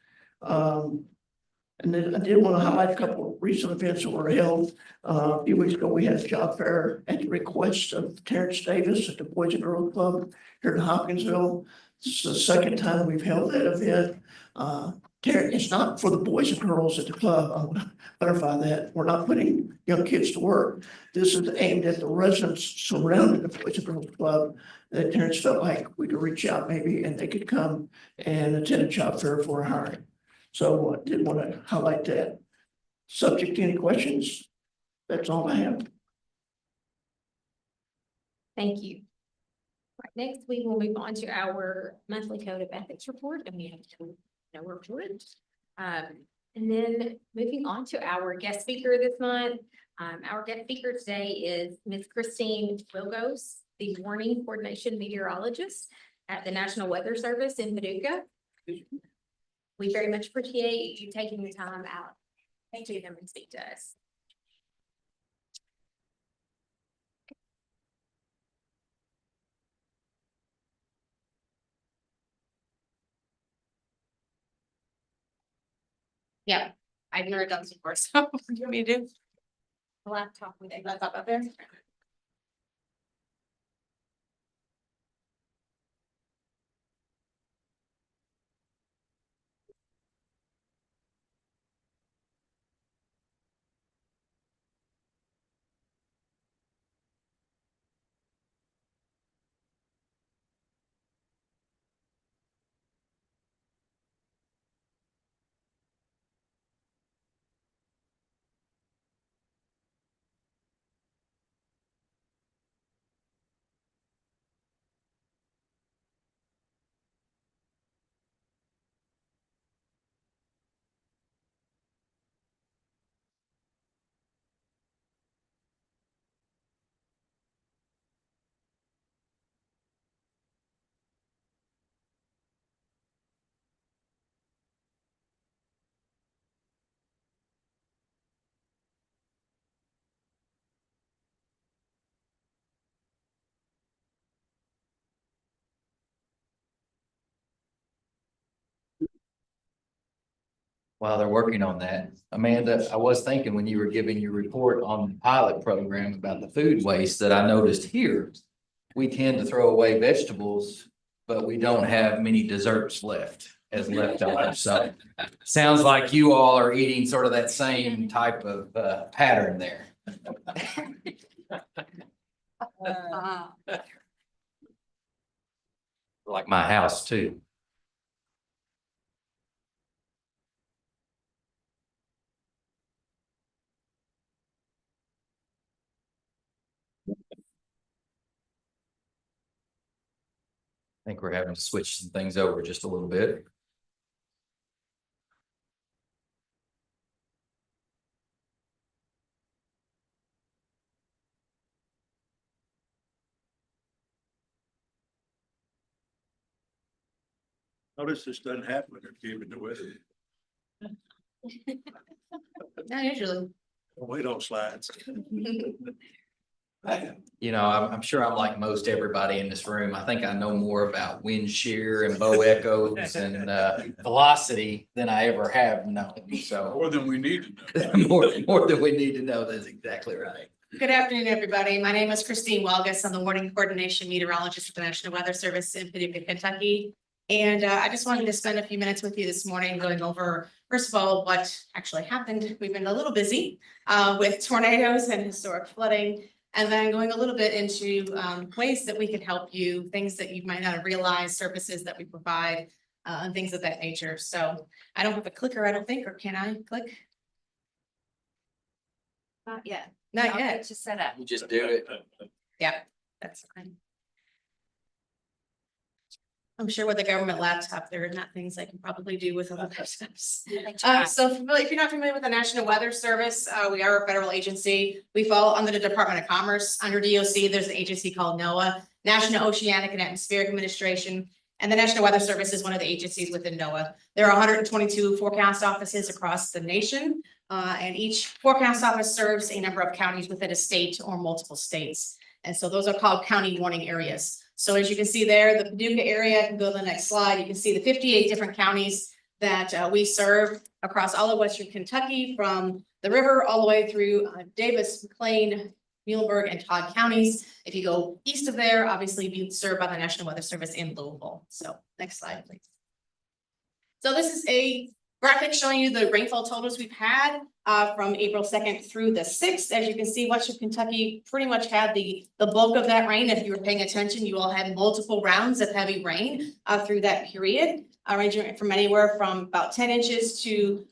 Speaker 15: And then I did want to highlight a couple of recent events that were held. A few weeks ago, we had a job fair at the request of Terrence Davis at the Boys and Girls Club here in Hopkinsville. This is the second time we've held that event. It's not for the boys and girls at the club. I want to clarify that. We're not putting young kids to work. This is aimed at the residents surrounding the Boys and Girls Club that Terrence felt like we could reach out maybe and they could come and attend a job fair for a hiring. So I did want to highlight that. Subject to any questions? That's all I have.
Speaker 12: Thank you. Right, next, we will move on to our monthly code of ethics report, and we have no report. And then moving on to our guest speaker this month. Our guest speaker today is Ms. Christine Wilgos, the warning coordination meteorologist at the National Weather Service in Paducah. We very much appreciate you taking the time out to come and speak to us.
Speaker 8: Yeah, I've never done this before, so what do you want me to do?
Speaker 12: The laptop with it.
Speaker 8: Laptop up there?
Speaker 16: While they're working on that, Amanda, I was thinking when you were giving your report on the pilot program about the food waste that I noticed here we tend to throw away vegetables, but we don't have many desserts left as leftovers. So sounds like you all are eating sort of that same type of pattern there. Like my house too. I think we're having to switch some things over just a little bit.
Speaker 5: Notice this doesn't happen when they're keeping the weather.
Speaker 8: Not usually.
Speaker 5: Wait on slides.
Speaker 16: You know, I'm sure I'm like most everybody in this room. I think I know more about wind shear and bow echoes and velocity than I ever have known. So
Speaker 5: More than we need to know.
Speaker 16: more than we need to know. That's exactly right.
Speaker 8: Good afternoon, everybody. My name is Christine Walgus. I'm the Warning Coordination Meteorologist at the National Weather Service in Paducah, Kentucky. And I just wanted to spend a few minutes with you this morning going over, first of all, what actually happened. We've been a little busy with tornadoes and historic flooding, and then going a little bit into ways that we can help you, things that you might not have realized, services that we provide, and things of that nature. So I don't have a clicker, I don't think, or can I click?
Speaker 12: Not yet.
Speaker 8: Not
Speaker 12: I'll
Speaker 8: yet.
Speaker 12: get you set up.
Speaker 16: You just do it.
Speaker 8: Yeah, that's fine. I'm sure with a government laptop, there are not things I can probably do with other laptops. So if you're not familiar with the National Weather Service, we are a federal agency. We fall under the Department of Commerce. Under DOC, there's an agency called NOAA, National Oceanic and Atmospheric Administration. And the National Weather Service is one of the agencies within NOAA. There are 122 forecast offices across the nation, and each forecast office serves a number of counties within a state or multiple states. And so those are called county warning areas. So as you can see there, the Paducah area, I can go to the next slide. You can see the 58 different counties that we serve across all of Western Kentucky, from the river all the way through Davis, McLean, Muhlenberg, and Todd counties. If you go east of there, obviously you served by the National Weather Service in Louisville. So next slide, please. So this is a graphic showing you the rainfall totals we've had from April 2nd through the 6th. As you can see, Western Kentucky pretty much had the bulk of that rain. If you were paying attention, you all had multiple rounds of heavy rain through that period, ranging from anywhere from about 10 inches to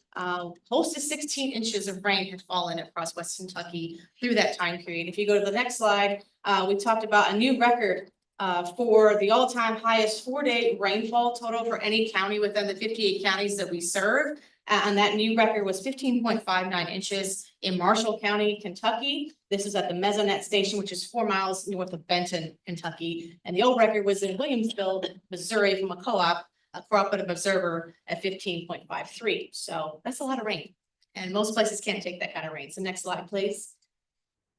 Speaker 8: close to 16 inches of rain had fallen across Western Kentucky through that time period. If you go to the next slide, we talked about a new record for the all-time highest 4-day rainfall total for any county within the 58 counties that we serve. And that new record was 15.59 inches in Marshall County, Kentucky. This is at the Mesonet Station, which is 4 miles north of Benton, Kentucky. And the old record was in Williamsville, Missouri, from a cooperative observer at 15.53. So that's a lot of rain. And most places can't take that kind of rain. So next slide, please.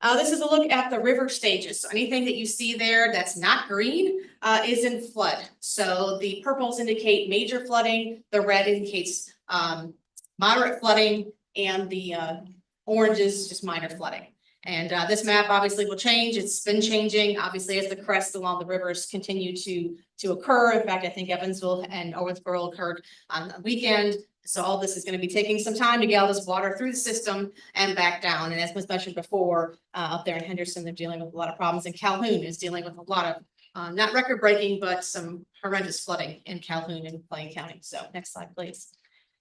Speaker 8: This is a look at the river stages. So anything that you see there that's not green is in flood. So the purples indicate major flooding, the red indicates moderate flooding, and the orange is just minor flooding. And this map obviously will change. It's been changing, obviously, as the crests along the rivers continue to occur. In fact, I think Evansville and Owensboro occurred on the weekend. So all this is going to be taking some time to get all this water through the system and back down. And as was mentioned before, up there in Henderson, they're dealing with a lot of problems. And Calhoun is dealing with a lot of, not record breaking, but some horrendous flooding in Calhoun and Plain County. So next slide, please.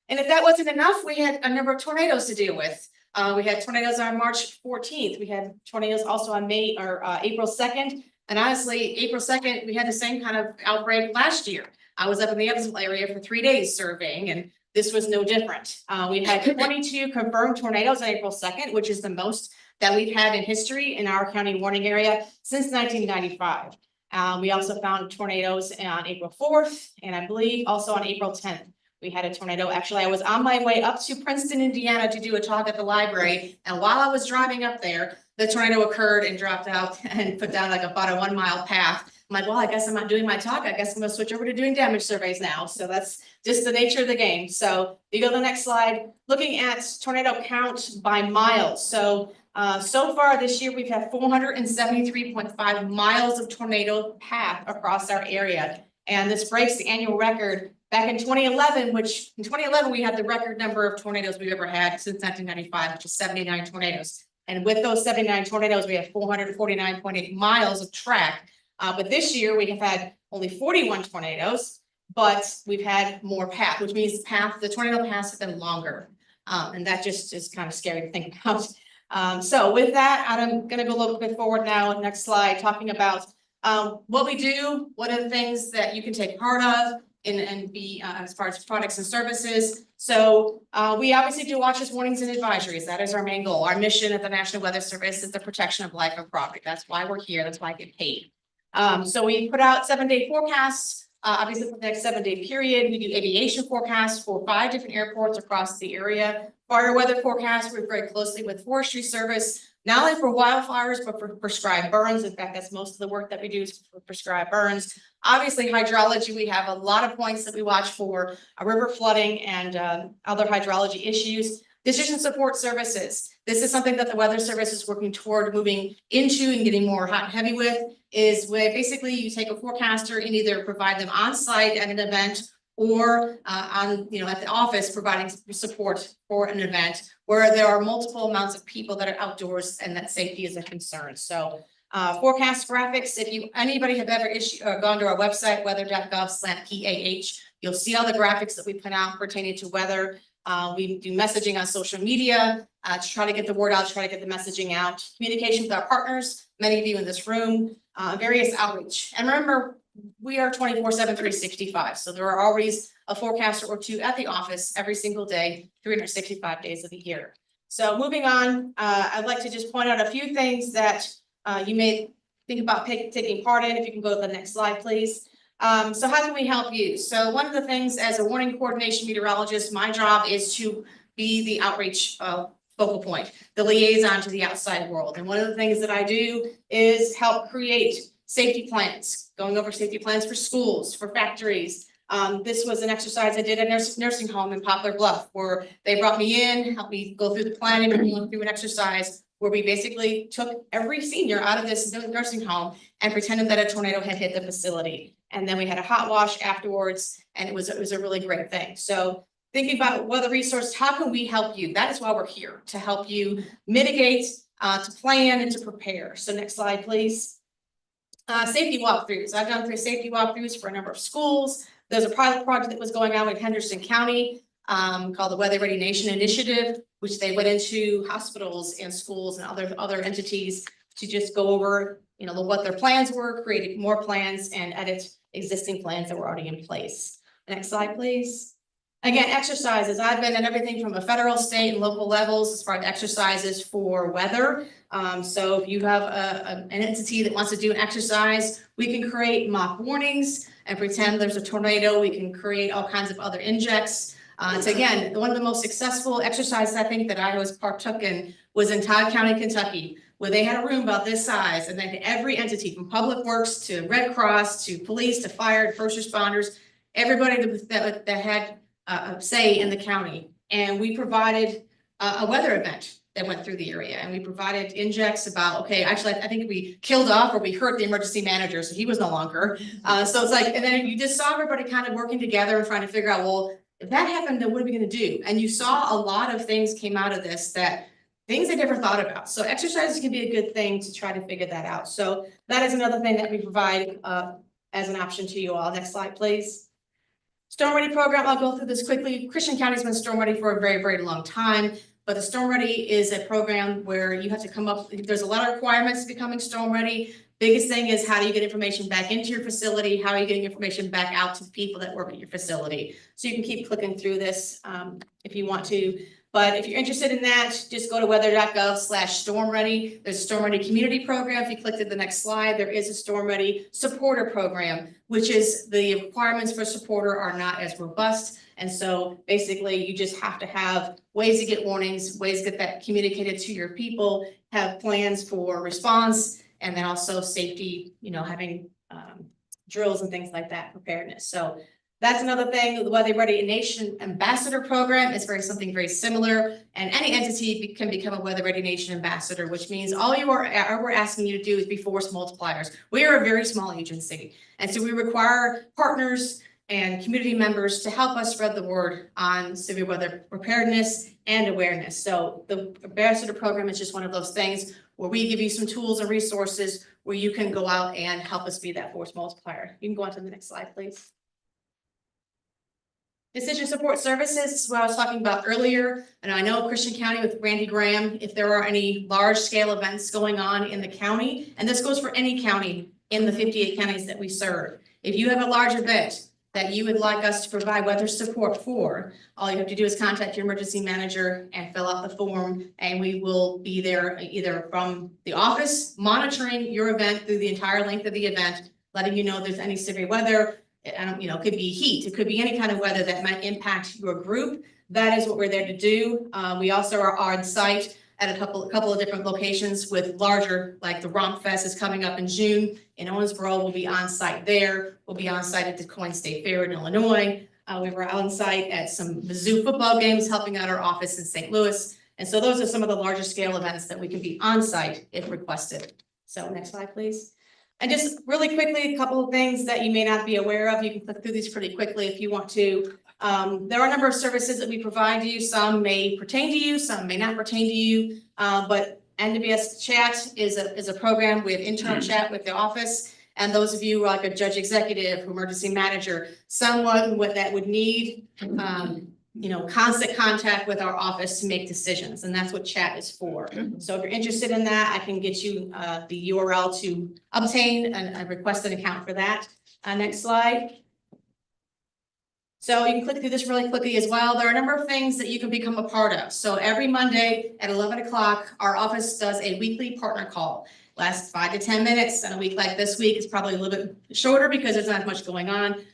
Speaker 8: And if that wasn't enough, we had a number of tornadoes to deal with. We had tornadoes on March 14th. We had tornadoes also on April 2nd. And honestly, April 2nd, we had the same kind of outbreak last year. I was up in the Evansville area for 3 days surveying, and this was no different. We had 22 confirmed tornadoes on April 2nd, which is the most that we've had in history in our county warning area since 1995. We also found tornadoes on April 4th, and I believe also on April 10th.
Speaker 17: We had a tornado. Actually, I was on my way up to Princeton, Indiana to do a talk at the library. And while I was driving up there, the tornado occurred and dropped out and put down like about a 1 mile path. I'm like, well, I guess I'm not doing my talk. I guess I'm gonna switch over to doing damage surveys now. So that's just the nature of the game. So you go to the next slide, looking at tornado count by miles. So so far this year, we've had 473.5 miles of tornado path across our area. And this breaks the annual record back in 2011, which in 2011, we had the record number of tornadoes we've ever had since 1995, which is 79 tornadoes. And with those 79 tornadoes, we have 449.8 miles of track. But this year we have had only 41 tornadoes, but we've had more path, which means the tornado paths have been longer. And that just is kind of scary to think about. So with that, I'm going to go a little bit forward now. Next slide, talking about what we do, what are the things that you can take part of and be as far as products and services. So we obviously do watches, warnings, and advisories. That is our main goal. Our mission at the National Weather Service is the protection of life and property. That's why we're here. That's why I get paid. So we put out 7-day forecasts, obviously for the next 7-day period. We do aviation forecasts for 5 different airports across the area. Fire weather forecasts, we work very closely with Forestry Service, not only for wildfires, but for prescribed burns. In fact, that's most of the work that we do is for prescribed burns. Obviously, hydrology, we have a lot of points that we watch for river flooding and other hydrology issues. Decision support services. This is something that the Weather Service is working toward moving into and getting more hot and heavy with, is where basically you take a forecaster and either provide them on site at an event or at the office providing support for an event where there are multiple amounts of people that are outdoors and that safety is a concern. So forecast graphics, if anybody have ever gone to our website, weather.gov/PAH, you'll see all the graphics that we put out pertaining to weather. We do messaging on social media to try to get the word out, try to get the messaging out, communication with our partners, many of you in this room, various outreach. And remember, we are 24/7, 365. So there are always a forecaster or two at the office every single day, 365 days of the year. So moving on, I'd like to just point out a few things that you may think about taking part in. If you can go to the next slide, please. So how can we help you? So one of the things as a warning coordination meteorologist, my job is to be the outreach focal point, the liaison to the outside world. And one of the things that I do is help create safety plans, going over safety plans for schools, for factories. This was an exercise I did at a nursing home in Poplar Bluff, where they brought me in, helped me go through the planning, and went through an exercise where we basically took every senior out of this nursing home and pretended that a tornado had hit the facility. And then we had a hot wash afterwards, and it was a really great thing. So thinking about weather resources, how can we help you? That is why we're here, to help you mitigate, to plan, and to prepare. So next slide, please. Safety walkthroughs. I've done 3 safety walkthroughs for a number of schools. There's a pilot project that was going on with Henderson County called the Weather Ready Nation Initiative, which they went into hospitals and schools and other entities to just go over, what their plans were, create more plans, and edit existing plans that were already in place. Next slide, please. Again, exercises. I've been at everything from the federal, state, and local levels as far as exercises for weather. So if you have an entity that wants to do an exercise, we can create mock warnings and pretend there's a tornado. We can create all kinds of other injects. So again, one of the most successful exercises I think that I was partook in was in Todd County, Kentucky, where they had a room about this size, and then every entity from Public Works to Red Cross to police to fire to first responders, everybody that had say in the county. And we provided a weather event that went through the area, and we provided injects about, okay, actually, I think we killed off or we hurt the emergency manager, so he was no longer. So it's like, and then you just saw everybody kind of working together and trying to figure out, well, if that happened, then what are we going to do? And you saw a lot of things came out of this that things I never thought about. So exercises can be a good thing to try to figure that out. So that is another thing that we provide as an option to you all. Next slide, please. Storm Ready program, I'll go through this quickly. Christian County's been Storm Ready for a very, very long time, but the Storm Ready is a program where you have to come up, there's a lot of requirements to becoming Storm Ready. Biggest thing is, how do you get information back into your facility? How are you getting information back out to the people that work at your facility? So you can keep clicking through this if you want to. But if you're interested in that, just go to weather.gov/storm ready. There's a Storm Ready Community Program. If you click to the next slide, there is a Storm Ready Supporter Program, which is the requirements for supporter are not as robust. And so basically you just have to have ways to get warnings, ways to get that communicated to your people, have plans for response, and then also safety, having drills and things like that, preparedness. So that's another thing. The Weather Ready Nation Ambassador Program is something very similar, and any entity can become a Weather Ready Nation Ambassador, which means all we're asking you to do is be force multipliers. We are a very small agency, and so we require partners and community members to help us spread the word on severe weather preparedness and awareness. So the Ambassador Program is just one of those things where we give you some tools and resources where you can go out and help us be that force multiplier. You can go on to the next slide, please. Decision support services is what I was talking about earlier. And I know Christian County with Randy Graham, if there are any large scale events going on in the county, and this goes for any county in the 58 counties that we serve. If you have a large event that you would like us to provide weather support for, all you have to do is contact your emergency manager and fill out the form, and we will be there either from the office monitoring your event through the entire length of the event, letting you know if there's any severe weather. It could be heat, it could be any kind of weather that might impact your group. That is what we're there to do. We also are on site at a couple of different locations with larger, like the Romp Fest is coming up in June in Owensboro. We'll be on site there. We'll be on site at the Coin State Fair in Illinois. We were on site at some Mizzou football games, helping out our office in St. Louis. And so those are some of the larger scale events that we can be on site if requested. So next slide, please. And just really quickly, a couple of things that you may not be aware of. You can click through these pretty quickly if you want to. There are a number of services that we provide you. Some may pertain to you, some may not pertain to you. But NWS Chat is a program. We have internal chat with the office. And those of you like a judge executive, emergency manager, someone that would need constant contact with our office to make decisions, and that's what chat is for. So if you're interested in that, I can get you the URL to obtain and request an account for that. Next slide. So you can click through this really quickly as well. There are a number of things that you can become a part of. So every Monday at 11 o'clock, our office does a weekly partner call. Lasts 5 to 10 minutes, and a week like this week is probably a little bit shorter because there's not much going on.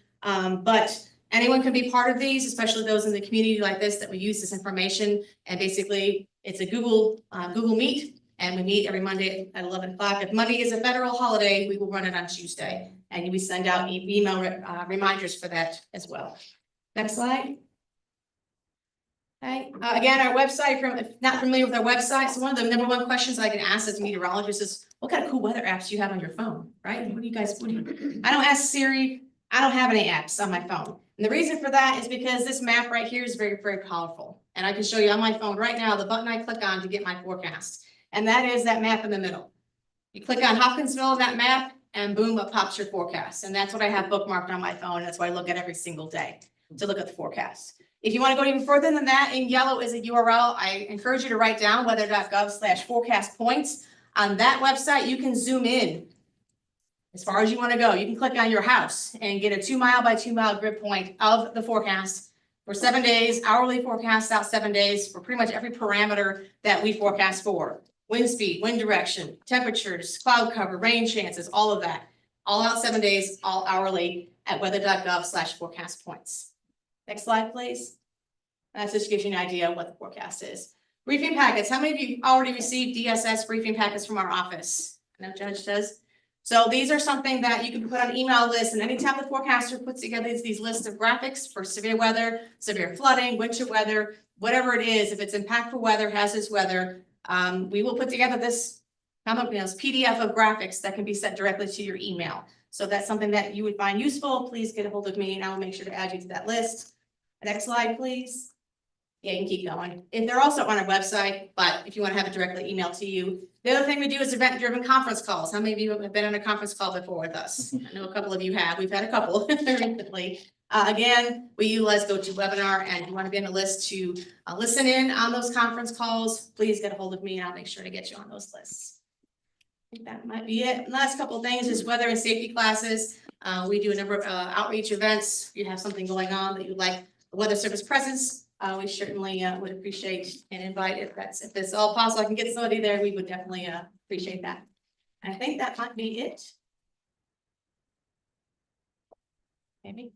Speaker 17: But anyone can be part of these, especially those in the community like this that we use this information. And basically, it's a Google Meet, and we meet every Monday at 11 o'clock. If Monday is a federal holiday, we will run it on Tuesday, and we send out email reminders for that as well. Next slide. Okay. Again, our website, if not familiar with our website, so one of the number one questions I get asked as a meteorologist is, what kind of cool weather apps do you have on your phone, right? What do you guys, I don't ask Siri, I don't have any apps on my phone. And the reason for that is because this map right here is very, very powerful. And I can show you on my phone right now, the button I click on to get my forecast. And that is that map in the middle. You click on Hopkinsville on that map, and boom, up pops your forecast. And that's what I have bookmarked on my phone. That's what I look at every single day to look at the forecast. If you want to go even further than that, in yellow is a URL. I encourage you to write down weather.gov/forecast points. On that website, you can zoom in as far as you want to go. You can click on your house and get a 2 mile by 2 mile grid point of the forecast for 7 days, hourly forecast out 7 days for pretty much every parameter that we forecast for. Wind speed, wind direction, temperatures, cloud cover, rain chances, all of that. All out 7 days, all hourly at weather.gov/forecast points. Next slide, please. That just gives you an idea of what the forecast is. Briefing packets. How many of you already received DSS briefing packets from our office? I know Judge does. So these are something that you can put on email lists, and anytime the forecaster puts together these lists of graphics for severe weather, severe flooding, winter weather, whatever it is, if it's impactful weather, hazardous weather, we will put together this PDF of graphics that can be sent directly to your email. So that's something that you would find useful. Please get a hold of me and I will make sure to add you to that list. Next slide, please. Yeah, you can keep going. If they're also on our website, but if you want to have it directly emailed to you. The other thing we do is event-driven conference calls. How many of you have been on a conference call before with us? I know a couple of you have. We've had a couple recently. Again, we utilize GoToWebinar, and if you want to be on the list to listen in on those conference calls, please get a hold of me and I'll make sure to get you on those lists. I think that might be it. Last couple of things is weather and safety classes. We do a number of outreach events. If you have something going on that you'd like a weather service presence, we certainly would appreciate and invite if it's all possible, I can get somebody there, we would definitely appreciate that. I think that might be it. Maybe.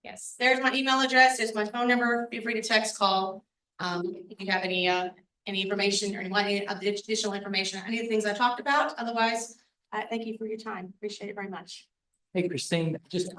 Speaker 17: Yes, there's my email address, there's my phone number, feel free to text, call. If you have any information or any additional information, any of the things I talked about, otherwise, thank you for your time, appreciate it very much.
Speaker 16: Hey, Christine, just.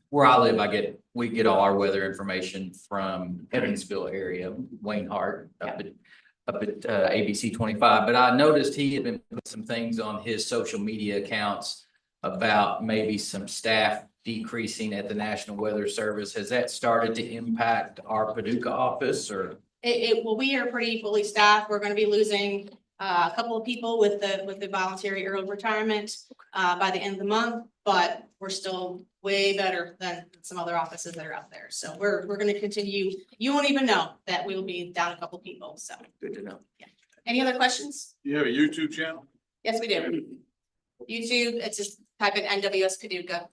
Speaker 16: Where I live, we get all our weather information from Evansville area, Wayne Hart up at ABC 25. But I noticed he had been putting some things on his social media accounts about maybe some staff decreasing at the National Weather Service. Has that started to impact our Paducah office or?
Speaker 17: Well, we are pretty fully staffed. We're gonna be losing a couple of people with the voluntary early retirement by the end of the month, but we're still way better than some other offices that are out there. So we're gonna continue. You won't even know that we will be down a couple people, so.
Speaker 16: Good to know.
Speaker 17: Yeah. Any other questions?
Speaker 2: You have a YouTube channel?
Speaker 17: Yes, we do. YouTube, it's just type in NWS Paducah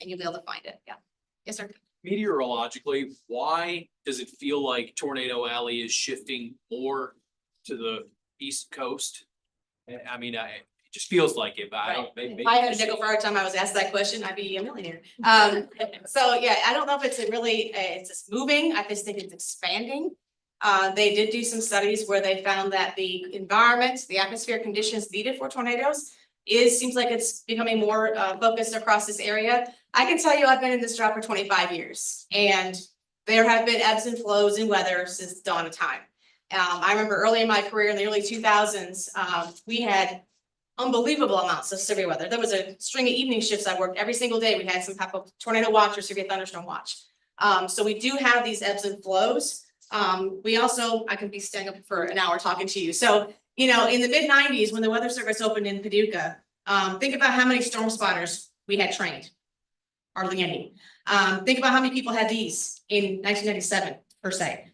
Speaker 17: and you'll be able to find it. Yeah. Yes, sir.
Speaker 18: Meteorologically, why does it feel like Tornado Alley is shifting more to the east coast? I mean, it just feels like it, but I don't.
Speaker 17: If I had a nickel for every time I was asked that question, I'd be a millionaire. So yeah, I don't know if it's it's just moving. I just think it's expanding. They did do some studies where they found that the environment, the atmospheric conditions needed for tornadoes seems like it's becoming more focused across this area. I can tell you I've been in this job for 25 years and there have been ebbs and flows in weather since dawn of time. I remember early in my career in the early 2000s, we had unbelievable amounts of severe weather. There was a string of evening shifts I worked every single day. We had some type of tornado watch or severe thunderstorm watch. So we do have these ebbs and flows. We also, I can be staying up for an hour talking to you. So, you know, in the mid-90s, when the Weather Service opened in Paducah, think about how many storm spotters we had trained. Hardly any. Think about how many people had these in 1997 per se.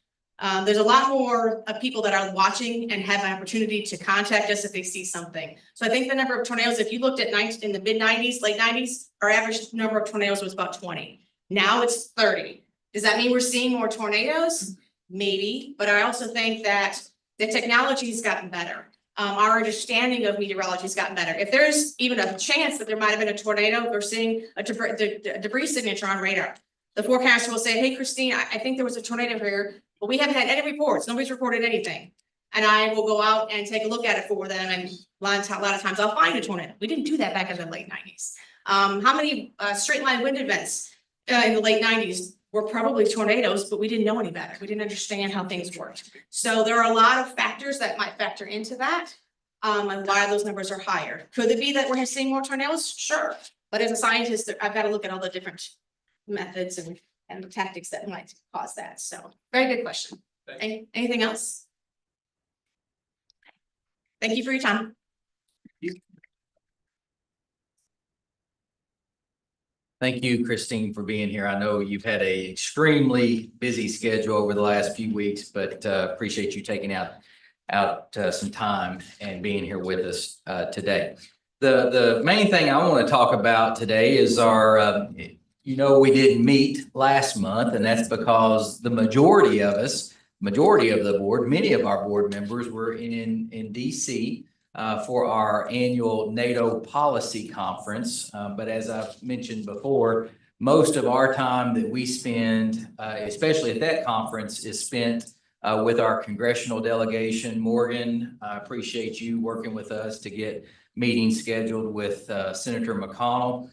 Speaker 17: There's a lot more people that are watching and have an opportunity to contact us if they see something. So I think the number of tornadoes, if you looked at in the mid-90s, late 90s, our average number of tornadoes was about 20. Now it's 30. Does that mean we're seeing more tornadoes? Maybe, but I also think that the technology has gotten better. Our understanding of meteorology has gotten better. If there's even a chance that there might have been a tornado, we're seeing a debris signature on radar. The forecaster will say, hey, Christine, I think there was a tornado here, but we haven't had any reports. Nobody's reported anything. And I will go out and take a look at it for them. And a lot of times I'll find a tornado. We didn't do that back in the late 90s. How many straight line wind events in the late 90s were probably tornadoes, but we didn't know any better. We didn't understand how things worked. So there are a lot of factors that might factor into that. And why those numbers are higher. Could it be that we're seeing more tornadoes? Sure. But as a scientist, I've got to look at all the different methods and the tactics that might cause that. So very good question. Anything else? Thank you for your time.
Speaker 16: Thank you, Christine, for being here. I know you've had a extremely busy schedule over the last few weeks, but appreciate you taking out some time and being here with us today. The main thing I want to talk about today is our, we didn't meet last month, and that's because the majority of the board, many of our board members were in DC for our annual NATO policy conference. But as I've mentioned before, most of our time that we spend, especially at that conference, is spent with our congressional delegation. Morgan, I appreciate you working with us to get meetings scheduled with Senator McConnell.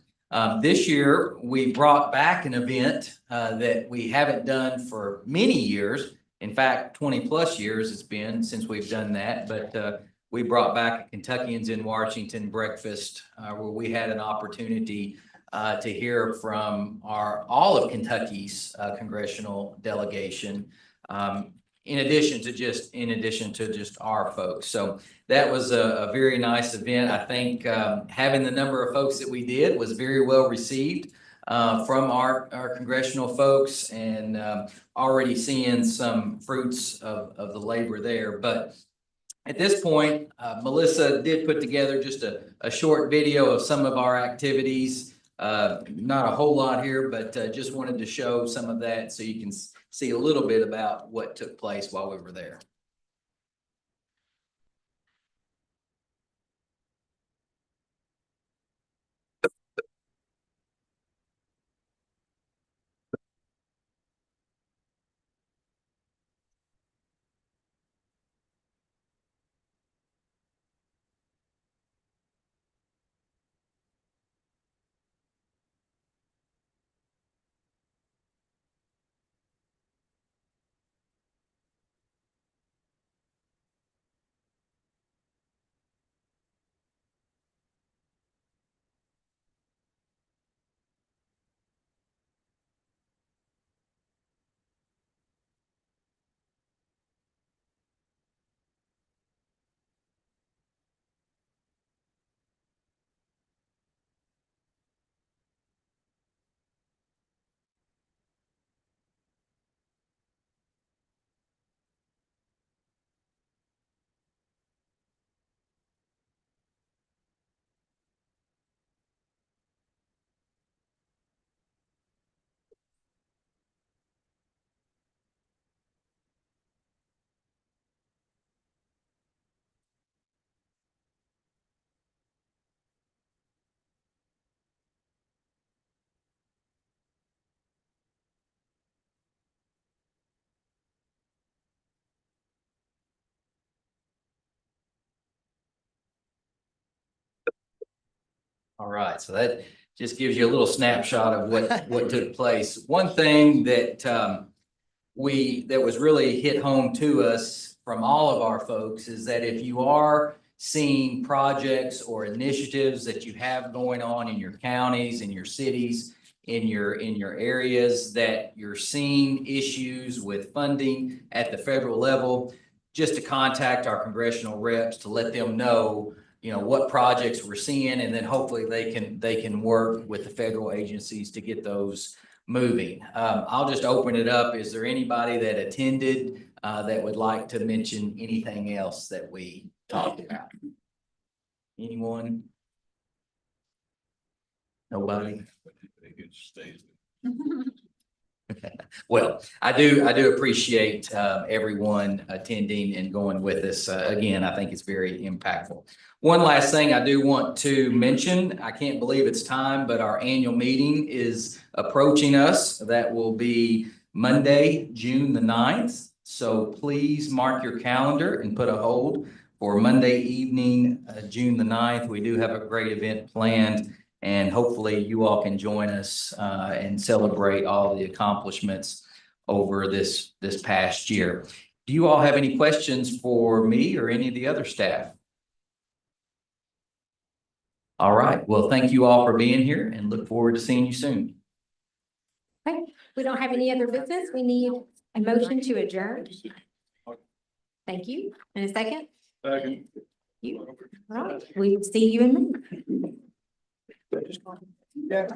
Speaker 16: This year, we brought back an event that we haven't done for many years. In fact, 20 plus years it's been since we've done that, but we brought back a Kentuckians in Washington breakfast where we had an opportunity to hear from all of Kentucky's congressional delegation, in addition to just our folks. So that was a very nice event. I think having the number of folks that we did was very well received from our congressional folks, and already seeing some fruits of the labor there. But At this point, Melissa did put together just a short video of some of our activities. Not a whole lot here, but just wanted to show some of that so you can see a little bit about what took place while we were there. All right, so that just gives you a little snapshot of what took place. One thing that that was really hit home to us from all of our folks is that if you are seeing projects or initiatives that you have going on in your counties, in your cities, in your areas, that you're seeing issues with funding at the federal level, just to contact our congressional reps to let them know, what projects we're seeing, and then hopefully they can work with the federal agencies to get those moving. I'll just open it up. Is there anybody that attended that would like to mention anything else that we talked about? Anyone? Nobody? Well, I do appreciate everyone attending and going with us. Again, I think it's very impactful. One last thing I do want to mention, I can't believe it's time, but our annual meeting is approaching us. That will be Monday, June the 9th. So please mark your calendar and put a hold for Monday evening, June the 9th. We do have a great event planned, and hopefully you all can join us and celebrate all the accomplishments over this past year. Do you all have any questions for me or any of the other staff? All right. Well, thank you all for being here and look forward to seeing you soon.
Speaker 12: Okay, we don't have any other business. We need a motion to adjourn. Thank you. And a second?
Speaker 6: Second.
Speaker 12: You. All right, we will see you in May.
Speaker 6: Yeah.